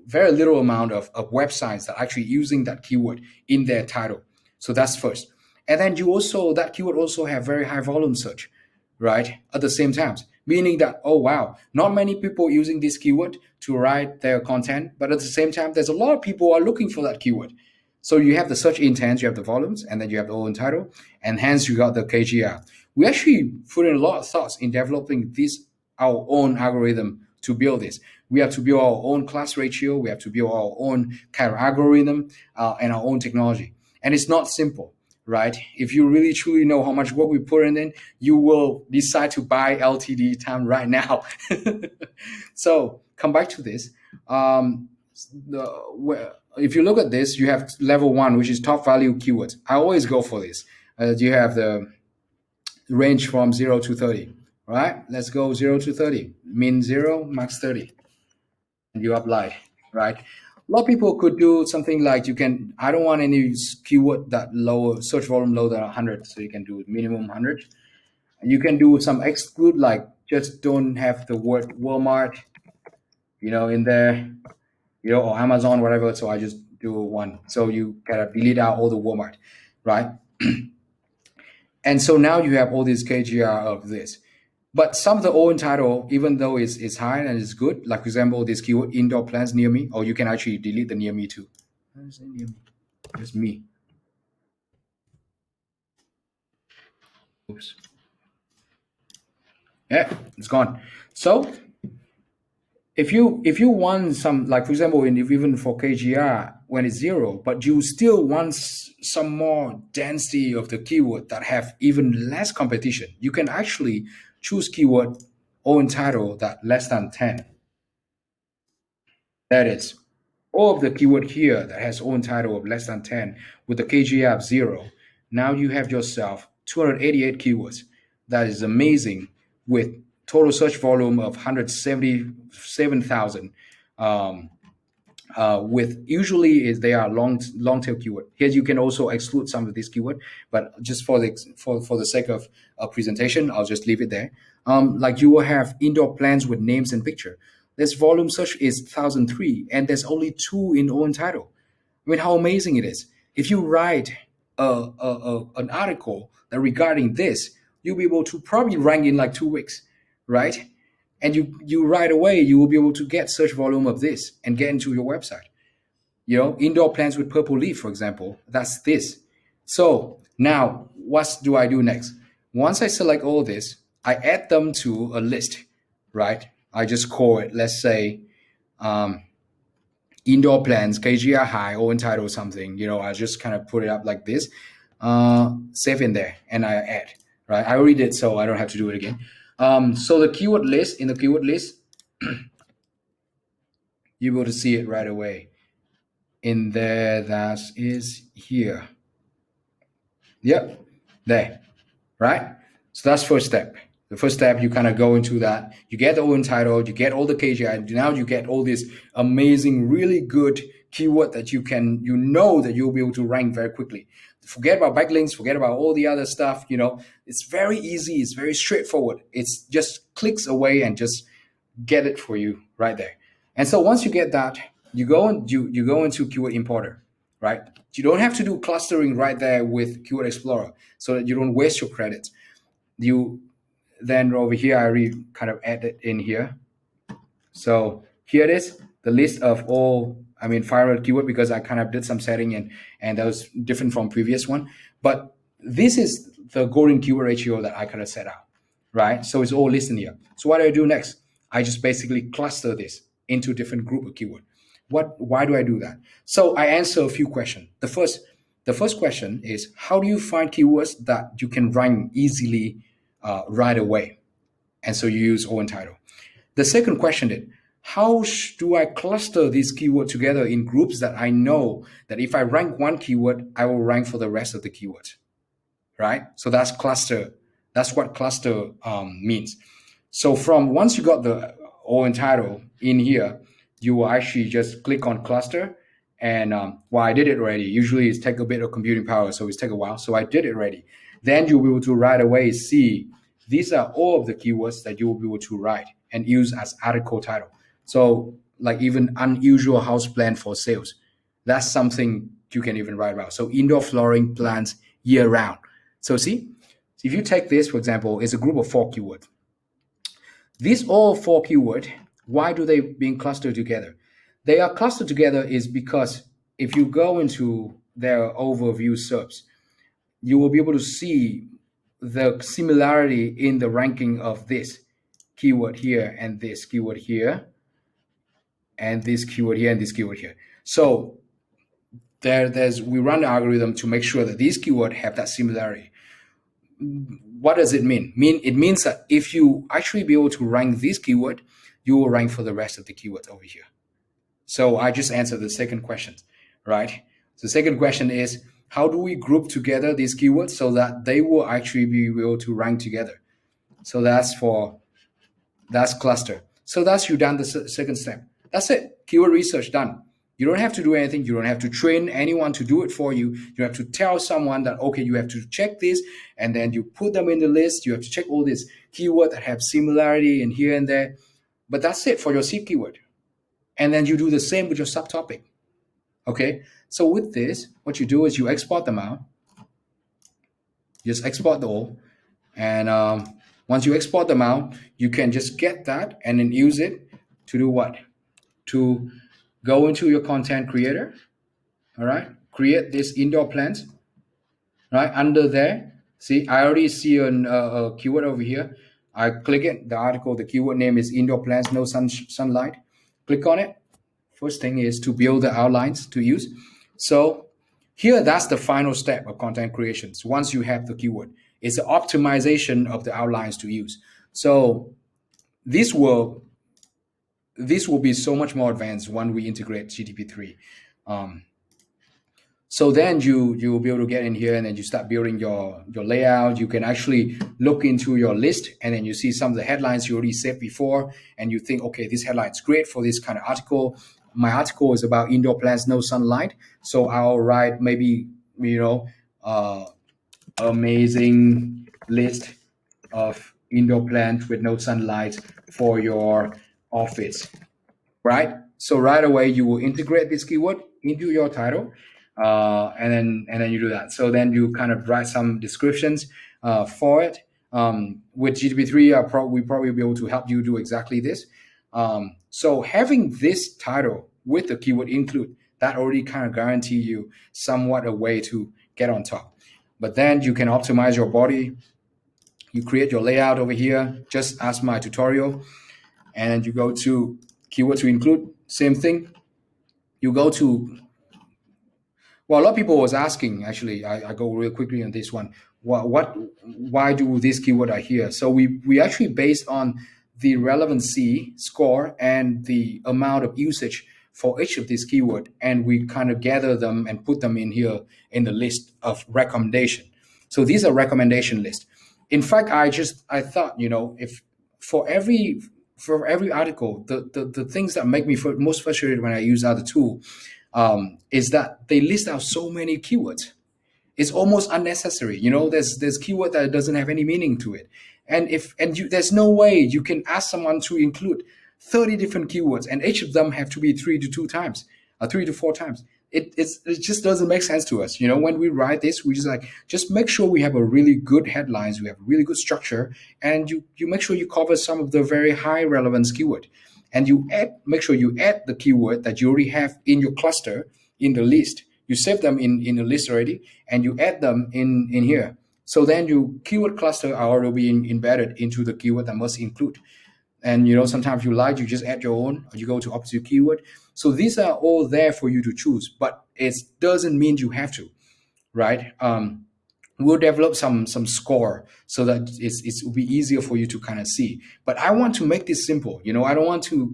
very little amount of websites that are actually using that keyword in their title. So that's first. And then that keyword also have very high volume search, right? At the same time, meaning that, oh, wow, not many people using this keyword to write their content, but at the same time, there's a lot of people who are looking for that keyword. So you have the search intent, you have the volumes, and then you have the own title, and hence you got the KGR. We actually put in a lot of thoughts in developing our own algorithm to build this. We have to build our own class ratio, we have to build our own kind of algorithm and our own technology. And it's not simple, right? If you really truly know how much work we put in, you will decide to buy LTD time right now. So come back to this. If you look at this, you have level one, which is top value keywords. I always go for this. You have the range from 0 to 30, right? Let's go 0 to 30, min 0, max 30, and you apply, right? A lot of people could do something like you can, I don't want any keyword that lower, search volume lower than 100, so you can do minimum 100. And you can do some exclude, like just don't have the word Walmart, in there, or Amazon, whatever. So I just do one. So you kind of delete out all the Walmart, right? And so now you have all this KGR of this. But some of the old title, even though it's high and it's good, like for example, this keyword indoor plants near me, or you can actually delete the near me too. Where is it near me? It's me. Oops. Yeah, it's gone. So if you want some, like for example, even for KGR when it's 0, but you still want some more density of the keyword that have even less competition, you can actually choose keyword own title that less than 10. That is, all of the keyword here that has own title of less than 10 with the KGR of 0. Now you have yourself 288 keywords. That is amazing, with total search volume of 177,000. Um, with usually is they are long tail keyword. Here you can also exclude some of this keyword, but just for the sake of presentation, I'll just leave it there. Like you will have indoor plants with names and picture. This volume search is 1,003, and there's only 2 in own title. I mean, how amazing it is! If you write an article that regarding this, you'll be able to probably rank in like 2 weeks, right? And you right away you will be able to get search volume of this and get into your website. Indoor plants with purple leaf, for example, that's this. So now what do I do next? Once I select all this, I add them to a list, right? I just call it, let's say, indoor plants KGR high or entitled something. I just kind of put it up like this, save in there, and I add, right? I already did, so I don't have to do it again. So the keyword list, in the keyword list, you're able to see it right away. In there, that is here. Yep, there, right? So that's first step. The first step, you kind of go into that. You get the own title, you get all the KGI. Now you get all this amazing, really good keyword that that you'll be able to rank very quickly. Forget about backlinks, forget about all the other stuff. It's very easy. It's very straightforward. It's just clicks away and just get it for you right there. And so once you get that, you go into keyword importer, right? You don't have to do clustering right there with keyword explorer, so that you don't waste your credits. You then over here, I already kind of added in here. So here it is, the list of all, 500 keyword, because I kind of did some setting and that was different from previous one. But this is the golden keyword ratio that I kind of set out, right? So it's all listed here. So what do I do next? I just basically cluster this into different group of keyword. Why do I do that? So I answer a few questions. The first question is, how do you find keywords that you can rank easily right away? And so you use own title. The second question is, how do I cluster these keywords together in groups that I know that if I rank one keyword, I will rank for the rest of the keywords, right? So that's cluster. That's what cluster means. So from once you got the own title in here, you will actually just click on cluster. And well, I did it already. Usually it's take a bit of computing power, so it's take a while. So I did it already. Then you'll be able to right away see these are all of the keywords that you will be able to write and use as article title. So like even unusual house plant for sales, that's something you can even write about. So indoor flooring plants year round. So see, if you take this, for example, it's a group of 4 keywords. These all 4 keywords, why do they being clustered together? They are clustered together is because if you go into their overview SERPs, you will be able to see the similarity in the ranking of this keyword here and this keyword here and this keyword here and this keyword here. So we run the algorithm to make sure that these keywords have that similarity. What does it mean? It means that if you actually be able to rank this keyword, you will rank for the rest of the keywords over here. So I just answered the second question, right? The second question is, how do we group together these keywords so that they will actually be able to rank together? So that's cluster. So that's you done the second step. That's it. Keyword research done. You don't have to do anything. You don't have to train anyone to do it for you. You have to tell someone that, okay, you have to check this, and then you put them in the list. You have to check all these keywords that have similarity in here and there. But that's it for your seed keyword. And then you do the same with your subtopic. Okay. So with this, what you do is you export them out. Just export the all. And once you export them out, you can just get that and then use it to do what? To go into your content creator. All right. Create this indoor plants. Right. Under there. See, I already see a keyword over here. I click it. The article, the keyword name is indoor plants, no sunlight. Click on it. First thing is to build the outlines to use. So here, that's the final step of content creations. Once you have the keyword, it's the optimization of the outlines to use. So this will be so much more advanced when we integrate GTP3. So then you'll be able to get in here and then you start building your layout. You can actually look into your list and then you see some of the headlines you already saved before and you think, okay, this headline is great for this kind of article. My article is about indoor plants, no sunlight. So I'll write maybe, amazing list of indoor plants with no sunlight for your office, right? So right away you will integrate this keyword into your title, and then you do that. So then you kind of write some descriptions for it. With GTP3, we probably be able to help you do exactly this. So having this title with the keyword include, that already kind of guarantee you somewhat a way to get on top. But then you can optimize your body. You create your layout over here, just as my tutorial, and you go to keyword to include, same thing. You go to, well, a lot of people was asking, actually, I go real quickly on this one. Why do this keyword are here? So we actually based on the relevancy score and the amount of usage for each of these keyword, and we kind of gather them and put them in here in the list of recommendation. So these are recommendation lists. In fact, I thought, if for every article, the things that make me most frustrated when I use other tool is that they list out so many keywords. It's almost unnecessary. There's keyword that doesn't have any meaning to it, and there's no way you can ask someone to include 30 different keywords, and each of them have to be 3 to 4 times. It just doesn't make sense to us. When we write this, we just make sure we have a really good headlines, we have a really good structure, and you make sure you cover some of the very high relevance keyword, and make sure you add the keyword that you already have in your cluster in the list. You save them in the list already, and you add them in here. So then your keyword cluster are already being embedded into the keyword that must include. And sometimes you just add your own, or you go to opposite keyword. So these are all there for you to choose, but it doesn't mean you have to, right? We'll develop some score so that it will be easier for you to kind of see. But I want to make this simple. I don't want to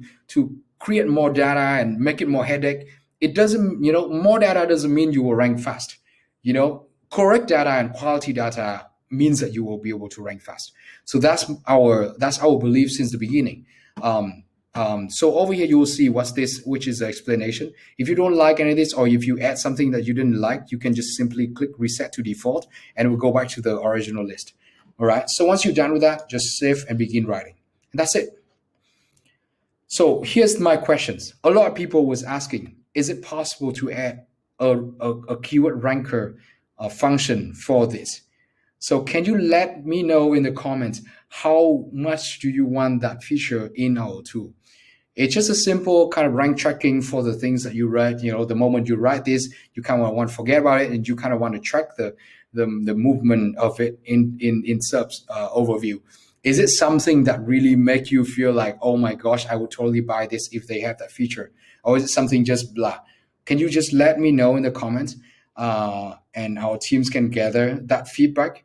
create more data and make it more headache. It doesn't, more data doesn't mean you will rank fast. Correct data and quality data means that you will be able to rank fast. So that's our belief since the beginning. So over here you will see what's this, which is the explanation. If you don't like any of this, or if you add something that you didn't like, you can just simply click reset to default, and it will go back to the original list. All right. So once you're done with that, just save and begin writing. And that's it. So here's my questions. A lot of people was asking, is it possible to add a keyword ranker function for this? So can you let me know in the comments, how much do you want that feature in our tool? It's just a simple kind of rank tracking for the things that you write. The moment you write this, you kind of want to forget about it, and you kind of want to track the movement of it in subs overview. Is it something that really make you feel like, oh my gosh, I would totally buy this if they have that feature? Or is it something just blah? Can you just let me know in the comments, and our teams can gather that feedback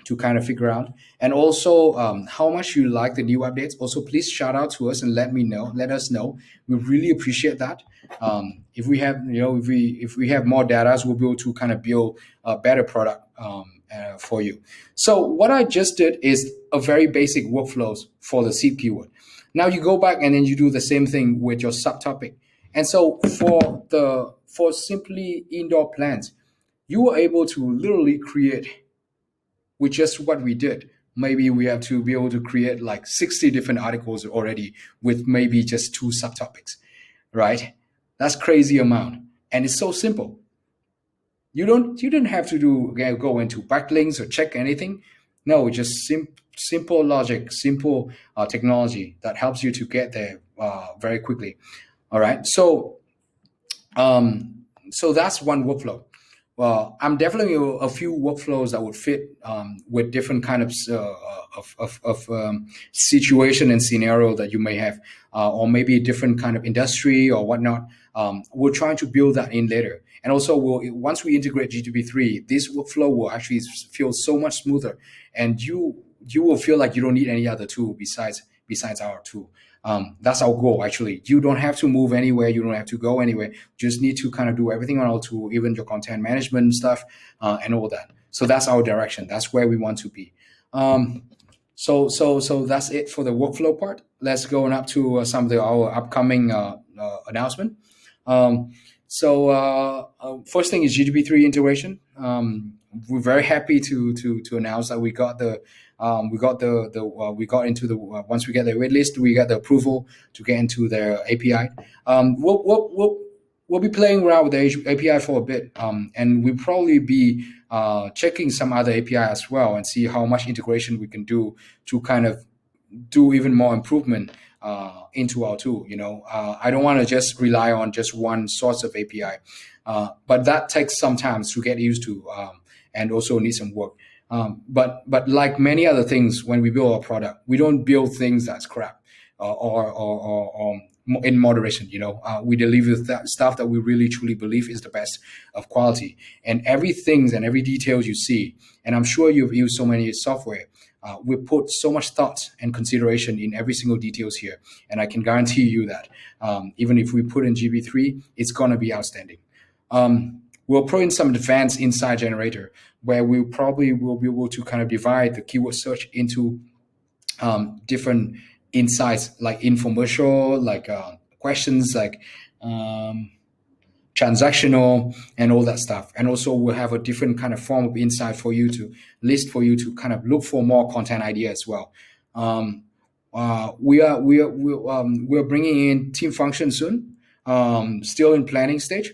to kind of figure out. And also how much you like the new updates. Also, please shout out to us and let us know. We really appreciate that. If we have, if we have more data, we'll be able to kind of build a better product for you. So what I just did is a very basic workflows for the seed keyword. Now you go back and then you do the same thing with your subtopic. And so for simply indoor plants, you were able to literally create with just what we did. Maybe we have to be able to create like 60 different articles already with maybe just 2 subtopics, right? That's crazy amount. And it's so simple. You didn't have to go into backlinks or check anything. No, just simple logic, simple technology that helps you to get there very quickly. All right. So that's one workflow. Well, I'm definitely a few workflows that would fit with different kind of situation and scenario that you may have, or maybe a different kind of industry or whatnot. We're trying to build that in later. And also, once we integrate GTP3, this workflow will actually feel so much smoother, and you will feel like you don't need any other tool besides our tool. That's our goal, actually. You don't have to move anywhere. You don't have to go anywhere. You just need to kind of do everything on our tool, even your content management stuff and all that. So that's our direction. That's where we want to be. So that's it for the workflow part. Let's go on up to some of our upcoming announcement. First thing is GTP3 integration. We're very happy to announce that we got into the once we get the waitlist, we got the approval to get into their API. We'll be playing around with the API for a bit, and we'll probably be checking some other API as well and see how much integration we can do to kind of do even more improvement into our tool. I don't want to just rely on just one source of API, but that takes some time to get used to, and also need some work. But like many other things, when we build our product, we don't build things that's crap or in moderation. We deliver that stuff that we really truly believe is the best of quality, and everything and every details you see. And I'm sure you've used so many software. We put so much thought and consideration in every single details here, and I can guarantee you that even if we put in GB3, it's gonna be outstanding. We'll put in some advanced insight generator where we probably will be able to kind of divide the keyword search into different insights, like infomercial, like questions, like transactional, and all that stuff. And also we'll have a different kind of form of insight for you to list, for you to kind of look for more content idea as well. We're bringing in team function soon. Still in planning stage.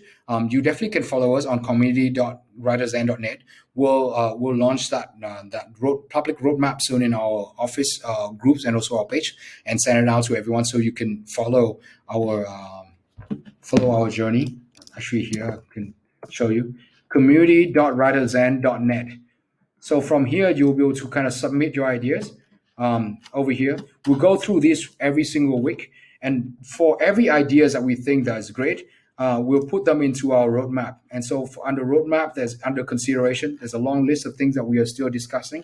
You definitely can follow us on community.writerzen.net. We'll launch that public roadmap soon in our office groups and also our page, and send it out to everyone so you can follow our journey. Actually, here I can show you community.writerzen.net. So from here, you'll be able to kind of submit your ideas over here. We'll go through this every single week. And for every ideas that we think that is great, we'll put them into our roadmap. And so under roadmap, there's under consideration. There's a long list of things that we are still discussing.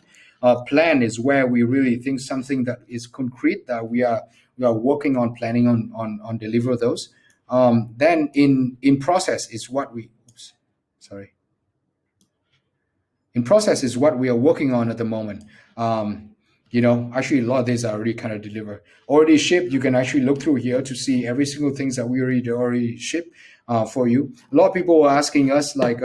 Plan is where we really think something that is concrete that we are working on, planning on deliver those. Then in process is what we. In process is what we are working on at the moment. Actually a lot of these are already kind of delivered, already shipped. You can actually look through here to see every single things that we already shipped for you. A lot of people were asking us like,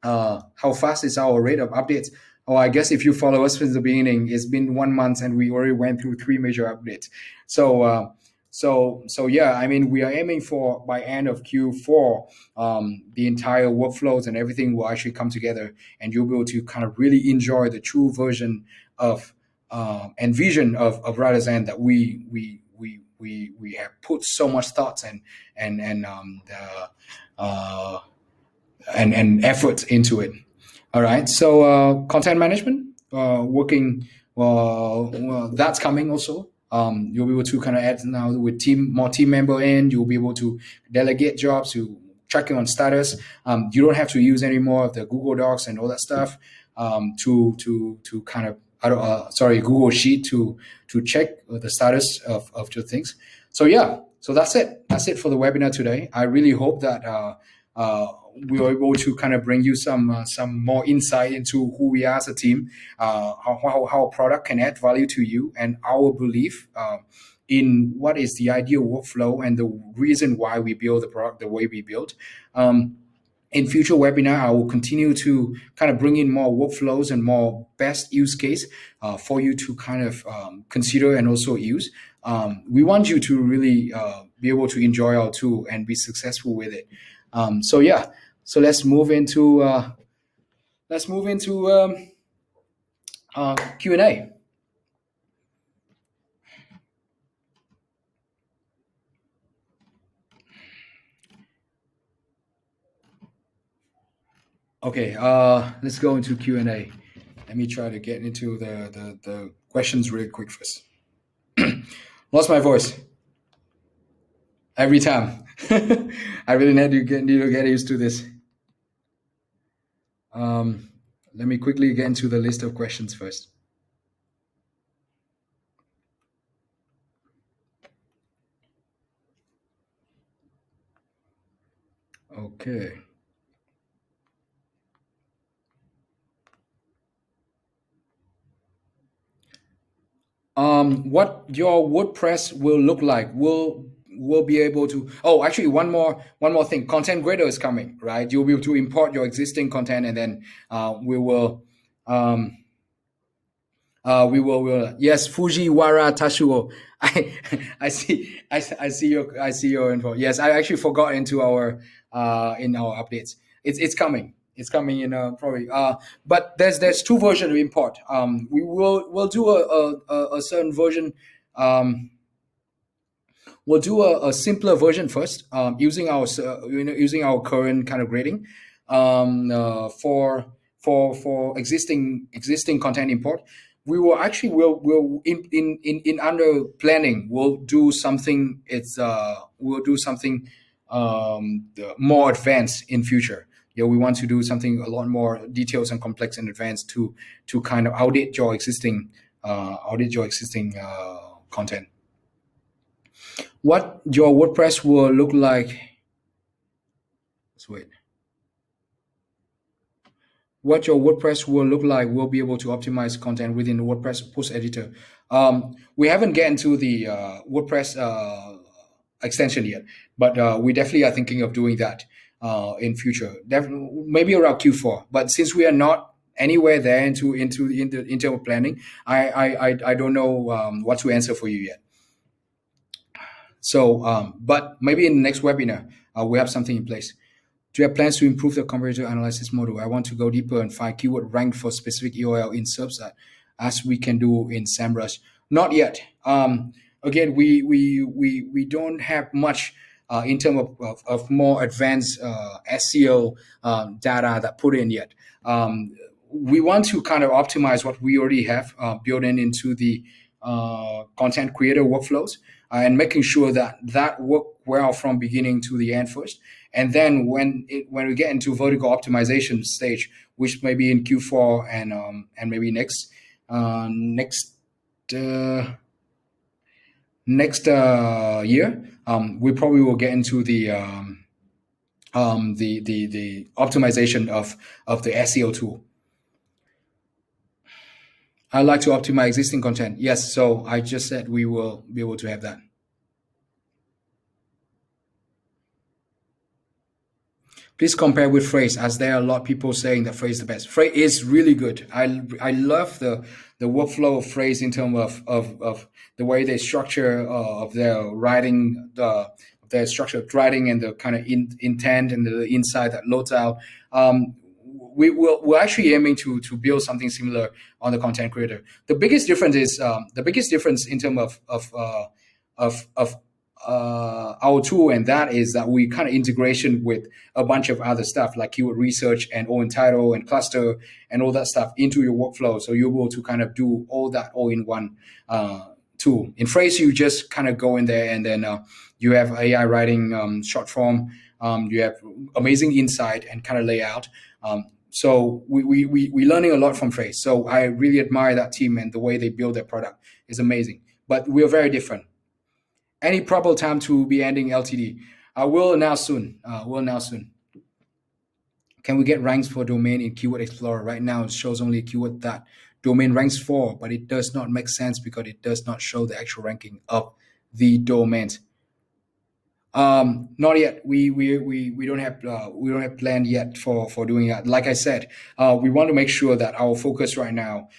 how fast is our rate of updates? Oh, I guess if you follow us since the beginning, it's been 1 month and we already went through 3 major updates. So yeah, I mean, we are aiming for by end of Q4, the entire workflows and everything will actually come together, and you'll be able to kind of really enjoy the true version of and vision of WriterZen that we have put so much thoughts and effort into it. All right, so content management, working that's coming also. You'll be able to kind of add now with more team member in. You'll be able to delegate jobs to tracking on status. You don't have to use any more of the Google Docs and all that stuff. to kind of I don't, sorry, Google Sheet to check the status of the things. So yeah, so that's it. That's it for the webinar today. I really hope that uh, we were able to kind of bring you some more insight into who we are as a team, how a product can add value to you, and our belief in what is the ideal workflow and the reason why we build the product the way we build. In future webinar, I will continue to kind of bring in more workflows and more best use case for you to kind of consider and also use. We want you to really be able to enjoy our tool and be successful with it. So yeah, so let's move into Q&A. Okay, let's go into Q&A. Let me try to get into the questions really quick first. Lost my voice every time. I really need to get used to this. Let me quickly get into the list of questions first. Okay. What your WordPress will look like? Will be able to. Oh, actually, one more thing. Content Grader is coming, right? You'll be able to import your existing content, and then we will. We'll yes, Fujiwara Tashuo. I see your info. Yes, I actually forgot into our in our updates. It's coming. It's coming in probably. But there's two versions of import. We'll do a certain version. We'll do a simpler version first, using our using our current kind of grading for existing content import. We will actually will in under planning we'll do something. We'll do something more advanced in future. Yeah, we want to do something a lot more details and complex in advance to kind of audit your existing content. What your WordPress will look like. Let's wait. What your WordPress will look like will be able to optimize content within the WordPress post editor. We haven't gotten to the WordPress extension yet, but we definitely are thinking of doing that in future. Maybe around Q4. But since we are not anywhere there into the internal planning, I don't know what to answer for you yet. So, but maybe in the next webinar, we have something in place. Do you have plans to improve the comparator analysis model? I want to go deeper and find keyword ranked for specific URL in SERPs as we can do in SEMrush. Not yet. Again, we don't have much in terms of more advanced SEO data that put in yet. We want to kind of optimize what we already have built into the content creator workflows and making sure that work well from beginning to the end first. And then when we get into vertical optimization stage, which may be in Q4 and maybe next year, we probably will get into the optimization of the SEO tool. I like to optimize existing content. Yes, so I just said we will be able to have that. Please compare with Phrase, as there are a lot of people saying that Phrase is the best. Phrase is really good. I love the workflow of Phrase in terms of the way they structure of their writing, their structure of writing and the kind of intent and the insight that loads out. We're actually aiming to build something similar on the content creator. The biggest difference is in terms of our tool, and that is that we kind of integration with a bunch of other stuff like keyword research and ON title and cluster and all that stuff into your workflow, so you're able to kind of do all that all in one tool. In Phrase, you just kind of go in there and then you have AI writing short form. You have amazing insight and kind of layout. So we learning a lot from Trace. So I really admire that team, and the way they build their product is amazing. But we're very different. Any probable time to be ending LTD? I will announce soon. Will announce soon. Can we get ranks for domain in Keyword Explorer? Right now, it shows only a keyword that domain ranks for, but it does not make sense because it does not show the actual ranking of the domains. Not yet. We don't have we don't have plan yet for doing that. Like I said, we want to make sure that our focus right now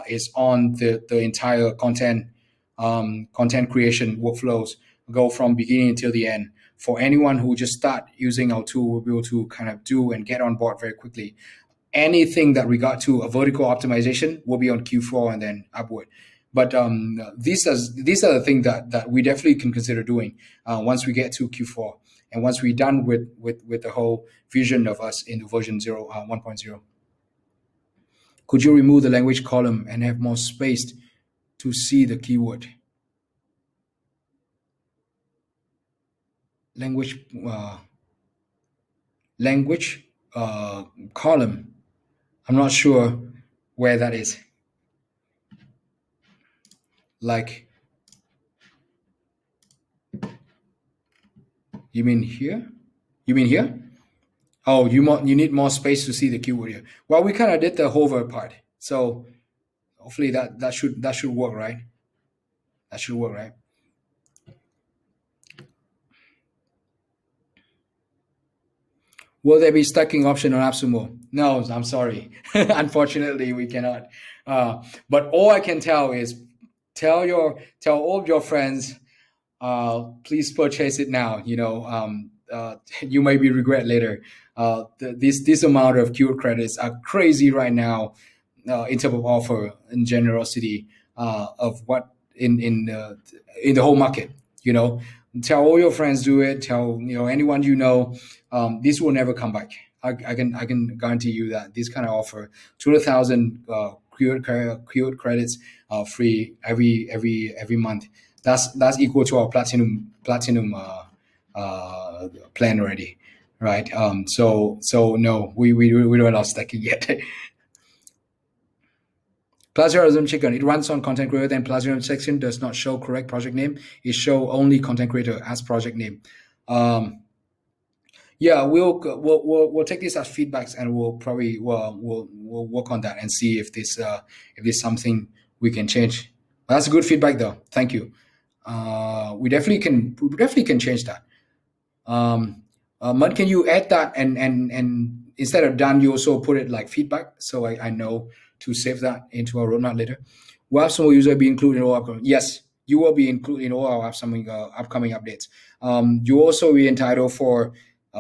is on the entire content creation workflows, go from beginning until the end. For anyone who just start using our tool, we'll be able to kind of do and get on board very quickly. Anything that regard to a vertical optimization will be on Q4 and then upward. But these are the things that we definitely can consider doing once we get to Q4 and once we're done with the whole vision of us into version 1.0. Could you remove the language column and have more space to see the keyword? Language column. I'm not sure where that is. Like, you mean here? You mean here? Oh, you need more space to see the keyword here. Well, we kind of did the hover part, so hopefully that should work, right? That should work, right? Will there be stacking option on AppSumo? No, I'm sorry. Unfortunately, we cannot. But all I can tell is tell all of your friends, please purchase it now. You may be regret later. This amount of keyword credits are crazy right now in terms of offer and generosity of what in the whole market. Tell all your friends, do it. Tell anyone you know. This will never come back. I can guarantee you that this kind of offer 200,000 keyword credits free every month. That's equal to our platinum plan already, right? So no, we don't allow stacking yet. Plagiarism chicken. It runs on content creator, then plagiarism section does not show correct project name. It show only content creator as project name. Yeah, we'll take this as feedbacks, and we'll probably we'll work on that and see if this something we can change. That's good feedback though. Thank you. We definitely can change that. Mud, can you add that and instead of done, you also put it like feedback, so I know to save that into our roadmap later. Will AppSumo user be included in all upcoming? Yes, you will be included in all our upcoming updates. You also be entitled for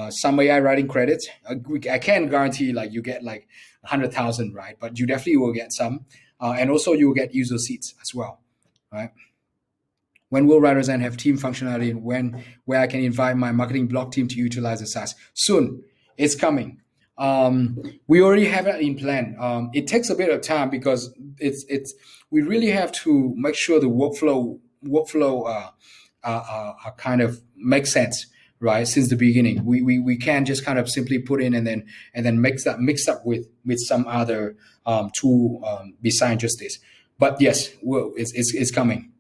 some AI writing credits. I can't guarantee like you get like 100,000, right? But you definitely will get some, and also you will get user seats as well, right? When will WriterZen have team functionality, and where I can invite my marketing blog team to utilize the SaaS? Soon, it's coming. We already have it in plan. It takes a bit of time because we really have to make sure the workflow kind of makes sense, right? Since the beginning, we can't just kind of simply put in and then mix up with some other tool beside just this. But yes, it's coming.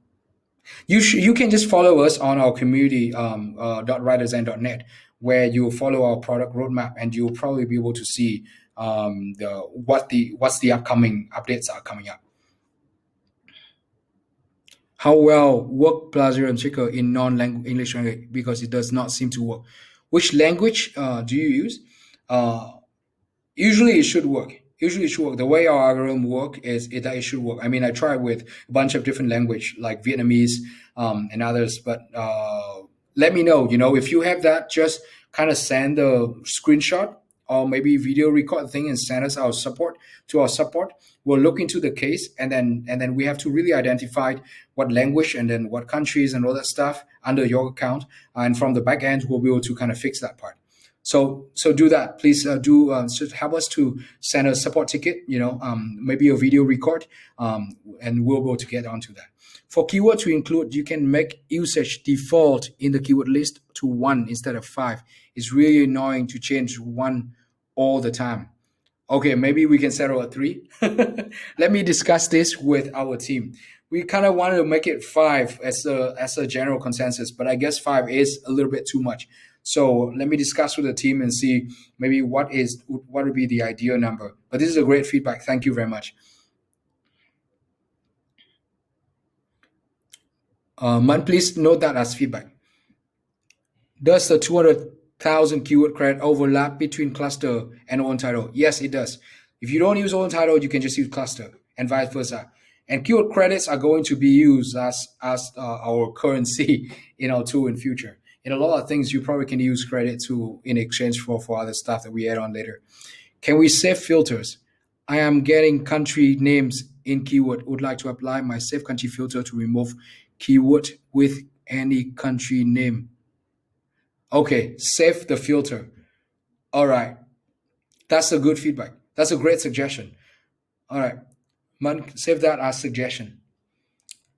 You can just follow us on our community .writerzen.net, where you'll follow our product roadmap, and you'll probably be able to see what's the upcoming updates are coming up. How well work plagiarism checker in non-English language, because it does not seem to work. Which language do you use? Usually it should work. The way our algorithm work is that it should work. I mean, I tried with a bunch of different language like Vietnamese and others, but let me know. If you have that, just kind of send a screenshot or maybe video record thing and send us our support. We'll look into the case, and then we have to really identify what language and then what countries and all that stuff under your account, and from the back end we'll be able to kind of fix that part. So do that, please. Help us to send a support ticket, maybe a video record, and we'll be able to get onto that. For keyword to include, you can make usage default in the keyword list to 1 instead of 5. It's really annoying to change 1 all the time. Okay, maybe we can settle at three. Let me discuss this with our team. We kind of wanted to make it five as a general consensus, but I guess five is a little bit too much. So let me discuss with the team and see maybe what would be the ideal number. But this is a great feedback. Thank you very much. Man, please note that as feedback. Does the 200,000 keyword credit overlap between cluster and own title? Yes, it does. If you don't use own title, you can just use cluster and vice versa. And keyword credits are going to be used as our currency in our tool in future. In a lot of things, you probably can use credit to in exchange for other stuff that we add on later. Can we save filters? I am getting country names in keyword. Would like to apply my save country filter to remove keyword with any country name. Okay, save the filter. All right, that's a good feedback. That's a great suggestion. All right, man, save that as suggestion.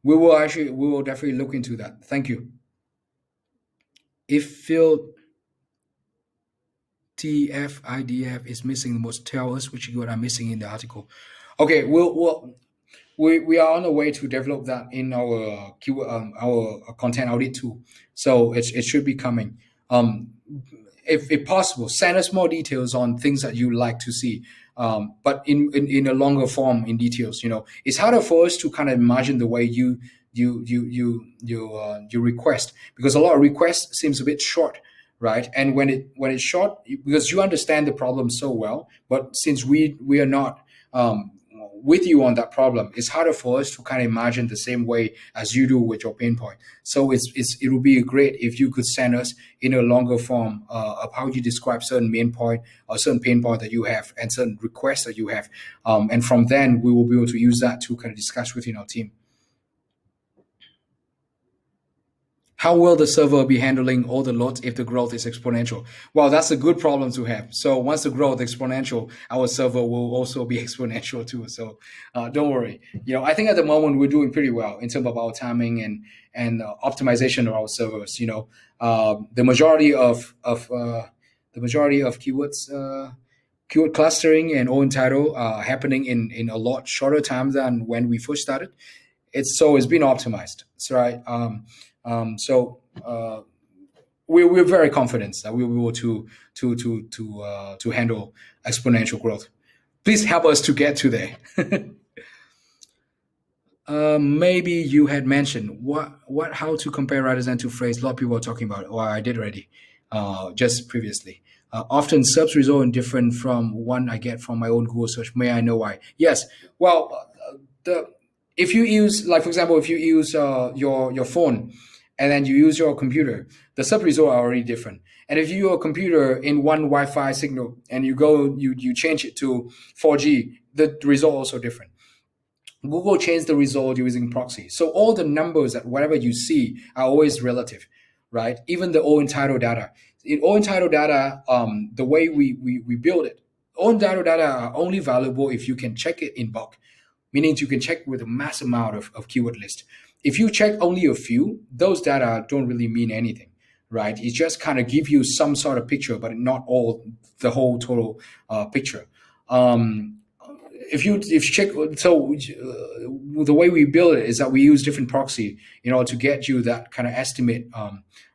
We will definitely look into that. Thank you. If field TF-IDF is missing the most, tell us which keyword are missing in the article. Okay, we are on the way to develop that in our our content audit tool. So it should be coming. If possible, send us more details on things that you like to see. But in a longer form, in details, it's harder for us to kind of imagine the way you request, because a lot of requests seems a bit short, right? And when it's short, because you understand the problem so well, but since we are not with you on that problem, it's harder for us to kind of imagine the same way as you do with your pain point. So it would be great if you could send us in a longer form of how you describe certain main point or certain pain point that you have and certain requests that you have, and from then we will be able to use that to kind of discuss within our team. How will the server be handling all the loads if the growth is exponential? Well, that's a good problem to have. So once the growth is exponential, our server will also be exponential too. So don't worry. I think at the moment we're doing pretty well in terms of our timing and optimization of our servers. The majority of keywords. Keyword clustering and own title happening in a lot shorter time than when we first started. It's been optimized. So right. We're very confident that we will be able to handle exponential growth. Please help us to get to there. Maybe you had mentioned how to compare WriterZen to phrase. A lot of people are talking about it. Well, I did already, just previously. Often search result different from one I get from my own Google search. May I know why? Yes. Well, if you use, like for example, if you use your phone and then you use your computer, the sub result are already different. And if you use a computer in one Wi-Fi signal and you change it to 4G, the result also different. Google changed the result using proxy. So all the numbers that whatever you see are always relative, right? Even the own title data. In own title data, the way we build it, own title data are only valuable if you can check it in bulk, meaning you can check with a mass amount of keyword list. If you check only a few, those data don't really mean anything, right? It just kind of give you some sort of picture, but not the whole total picture. If you check, so the way we build it is that we use different proxy in order to get you that kind of estimate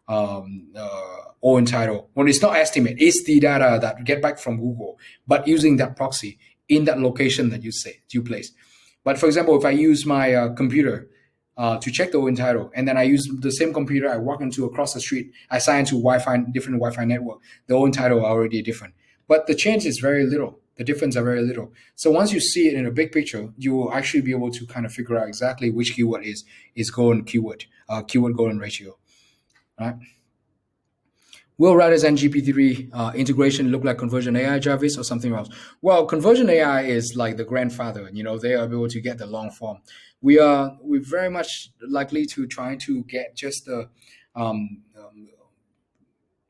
or title. Well, it's not estimate; it's the data that we get back from Google, but using that proxy in that location that you place. But for example, if I use my computer to check the own title, and then I use the same computer, I walk into across the street, I sign to different Wi-Fi network, the own title are already different. But the change is very little. The difference are very little. So once you see it in a big picture, you will actually be able to kind of figure out exactly which keyword is golden keyword golden ratio, right? Will WriterZen GPT-3 integration look like Conversion AI Jarvis or something else? Well, Conversion AI is like the grandfather. They are able to get the long form. We're very much likely to try to get just the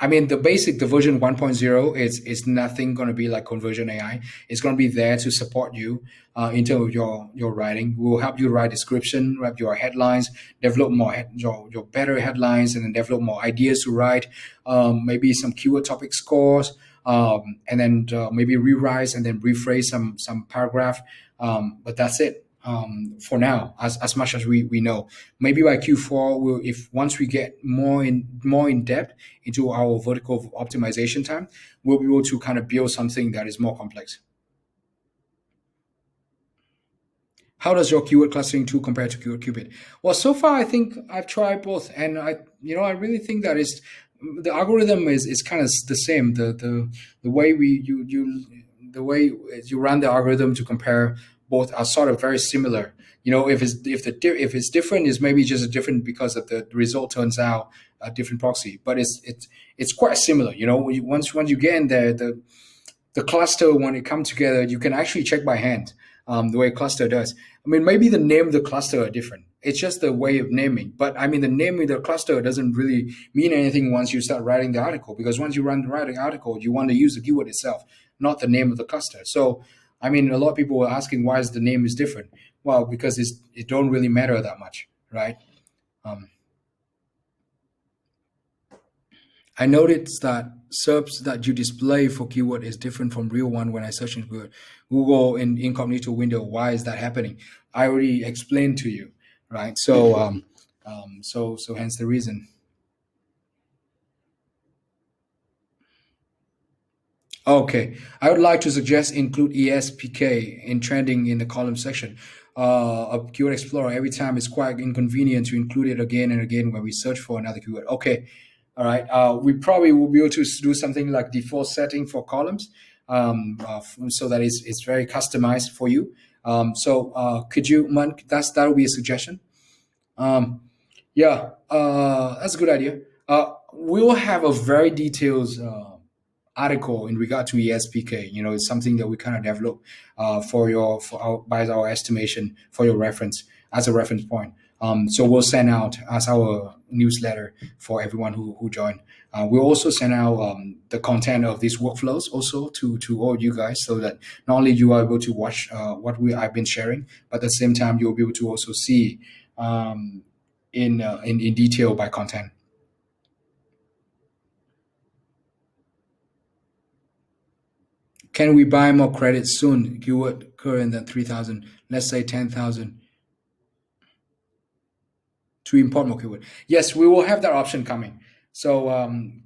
the basic, the version 1.0 is nothing going to be like Conversion AI. It's going to be there to support you in terms of your writing. We'll help you write description, write your headlines, develop your better headlines, and then develop more ideas to write. Maybe some keyword topic scores. and then maybe rewrite and then rephrase some paragraph. But that's it for now, as much as we know. Maybe by Q4, if once we get more in depth into our vertical optimization time, we'll be able to kind of build something that is more complex. How does your keyword clustering tool compare to Keyword Cupid? Well, so far I think I've tried both, and I really think that is the algorithm is kind of the same. The way the way you run the algorithm to compare both are sort of very similar. If it's different, is maybe just different because of the result turns out a different proxy, but it's quite similar. Once you get in there, the cluster, when it comes together, you can actually check by hand, the way cluster does. I mean, maybe the name of the cluster are different. It's just the way of naming. But I mean, the name of the cluster doesn't really mean anything once you start writing the article, because once you run the writing article, you want to use the keyword itself, not the name of the cluster. So, I mean, a lot of people were asking why is the name is different. Well, because it don't really matter that much, right? Um, I noticed that SERPs that you display for keyword is different from real one when I search in Google in incognito window. Why is that happening? I already explained to you, right? So hence the reason. Okay, I would like to suggest include ESPK in trending in the column section of Keyword Explorer. Every time it's quite inconvenient to include it again and again when we search for another keyword. Okay, all right. We probably will be able to do something like default setting for columns, so that it's very customized for you. Could you, Man, that would be a suggestion. Um, yeah, that's a good idea. We'll have a very detailed article in regard to ESPK. It's something that we kind of develop by our estimation for your reference as a reference point. So we'll send out as our newsletter for everyone who join. We'll also send out the content of these workflows also to all you guys, so that not only you are able to watch what I've been sharing, but at the same time you'll be able to also see in detail by content. Can we buy more credits soon? Keyword current than 3,000, let's say 10,000 to import more keyword. Yes, we will have that option coming. So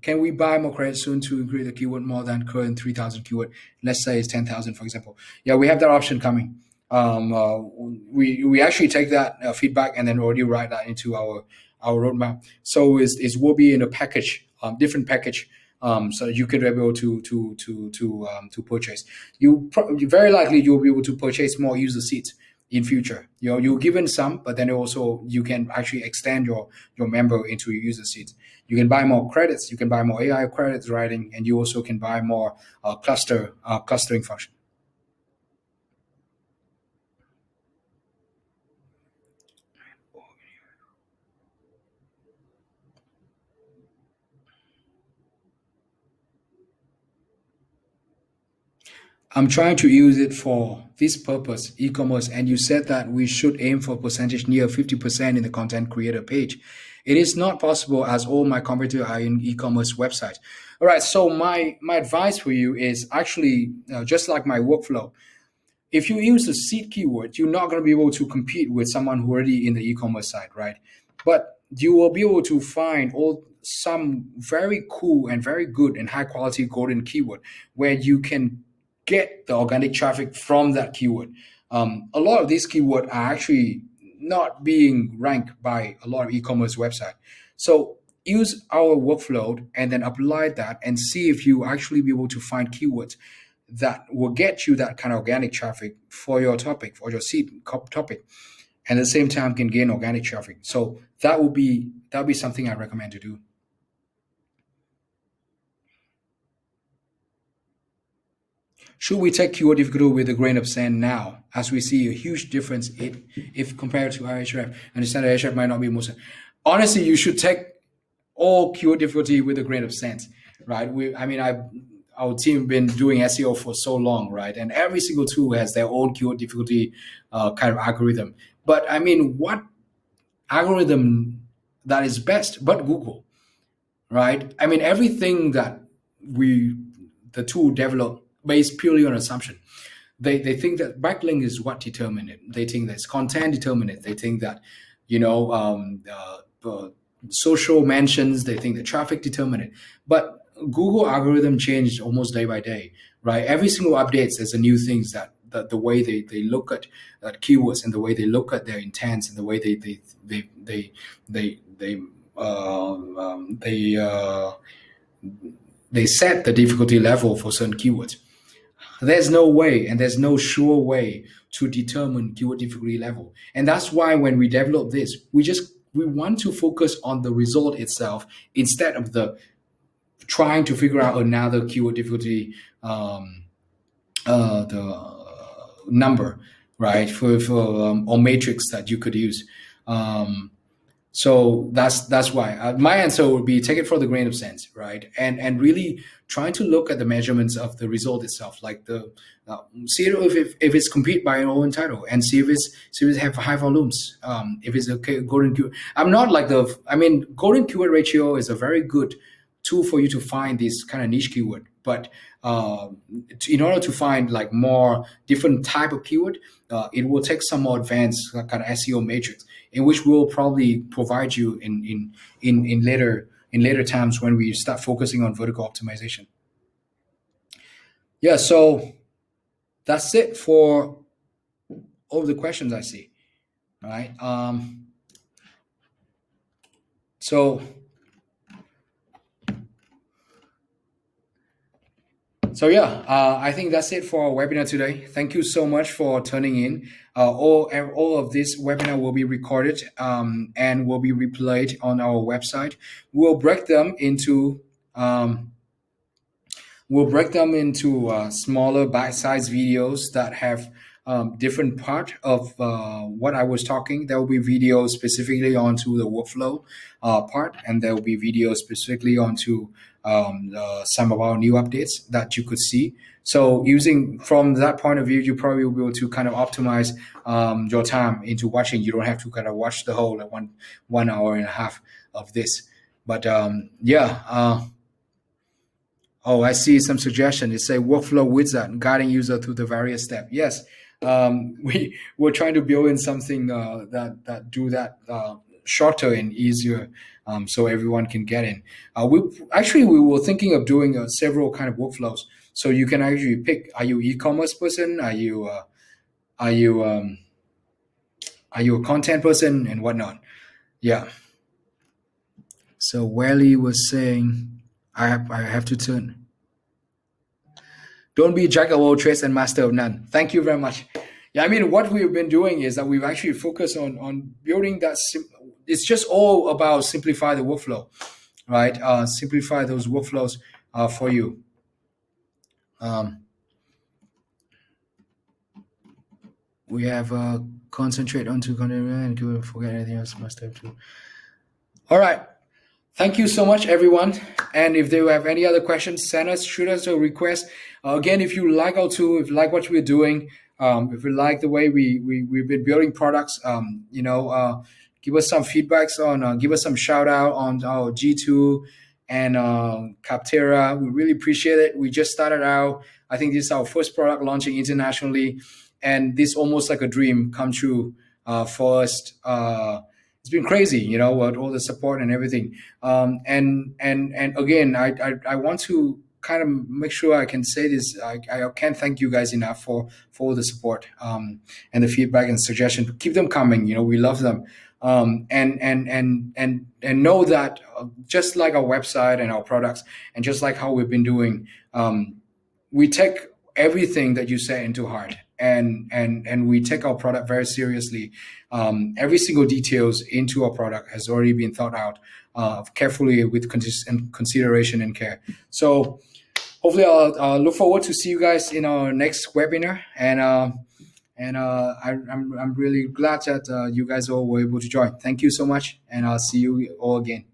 can we buy more credits soon to increase the keyword more than current 3,000 keyword? Let's say it's 10,000, for example. Yeah, we have that option coming. We actually take that feedback and then already write that into our roadmap. So it will be in a package, different package, so that you can be able to purchase. Very likely you'll be able to purchase more user seats in future. You're given some, but then also you can actually extend your member into your user seats. You can buy more credits. You can buy more AI credits writing, and you also can buy more clustering function. I'm trying to use it for this purpose, e-commerce, and you said that we should aim for percentage near 50% in the content creator page. It is not possible as all my competitors are in e-commerce websites. All right, so my advice for you is actually just like my workflow. If you use the seed keyword, you're not going to be able to compete with someone who already in the e-commerce side, right? But you will be able to find all some very cool and very good and high quality golden keyword where you can get the organic traffic from that keyword. A lot of these keywords are actually not being ranked by a lot of e-commerce website. So use our workflow and then apply that and see if you actually be able to find keywords that will get you that kind of organic traffic for your topic, for your seed topic, and at the same time can gain organic traffic. So that'll be something I recommend to do. Should we take keyword difficulty with a grain of sand now, as we see a huge difference if compared to IHRF? Understand that IHRF might not be most. Honestly, you should take all keyword difficulty with a grain of sand, right? Our team been doing SEO for so long, right? And every single tool has their own keyword difficulty kind of algorithm. But I mean, what algorithm that is best but Google, right? I mean, everything that we the tool developed based purely on assumption. They think that backlink is what determine it. They think that's content determine it. They think that, you know, social mentions. They think the traffic determine it. But Google algorithm changed almost day by day, right? Every single updates, there's a new things that the way they look at keywords, and the way they look at their intents, and the way they they set the difficulty level for certain keywords. There's no way, and there's no sure way to determine keyword difficulty level. And that's why when we develop this, we want to focus on the result itself instead of the trying to figure out another keyword difficulty the number, right, for or matrix that you could use. So that's why my answer would be take it for the grain of sense, right? And really trying to look at the measurements of the result itself, like the see if it's compete by an own title, and see if it have high volumes. If it's a golden keyword, I'm not like the. I mean, golden keyword ratio is a very good tool for you to find this kind of niche keyword, but in order to find like more different type of keyword, it will take some more advanced kind of SEO matrix, in which we'll probably provide you in later times when we start focusing on vertical optimization. Yeah, so that's it for all the questions I see. All right. So yeah, I think that's it for our webinar today. Thank you so much for tuning in. All of this webinar will be recorded and will be replayed on our website. We'll break them into smaller bite-sized videos that have different part of what I was talking. There will be videos specifically onto the workflow part, and there will be videos specifically onto some of our new updates that you could see. So using from that point of view, you probably will be able to kind of optimize your time into watching. You don't have to kind of watch the whole like 1 hour and a half of this. But oh, I see some suggestion. It say workflow wizard guiding user through the various steps. Yes, we're trying to build in something that do that shorter and easier, so everyone can get in. We were thinking of doing several kind of workflows, so you can actually pick: are you e-commerce person? Are you a content person and whatnot? Yeah. So Welly was saying, I have to turn. Don't be jack of all trades and master of none. Thank you very much. Yeah, I mean, what we've been doing is that we've actually focused on building that. It's just all about simplify the workflow, right? Simplify those workflows for you. We have concentrate on two content and forget anything else. Master of two. All right. Thank you so much, everyone. And if you have any other questions, shoot us a request. Again, if you like our tool, if you like what we're doing, if you like the way we've been building products, give us some feedbacks on, give us some shout out on our G2 and Capterra. We really appreciate it. We just started out. I think this is our first product launching internationally, and this almost like a dream come true for us. It's been crazy, with all the support and everything. And again, I want to kind of make sure I can say this. I can't thank you guys enough for all the support and the feedback and suggestion. Keep them coming. We love them. And know that just like our website and our products, and just like how we've been doing, we take everything that you say into heart. And we take our product very seriously. Every single details into our product has already been thought out carefully with consideration and care. So hopefully I'll look forward to see you guys in our next webinar. And I'm really glad that you guys all were able to join. Thank you so much, and I'll see you all again.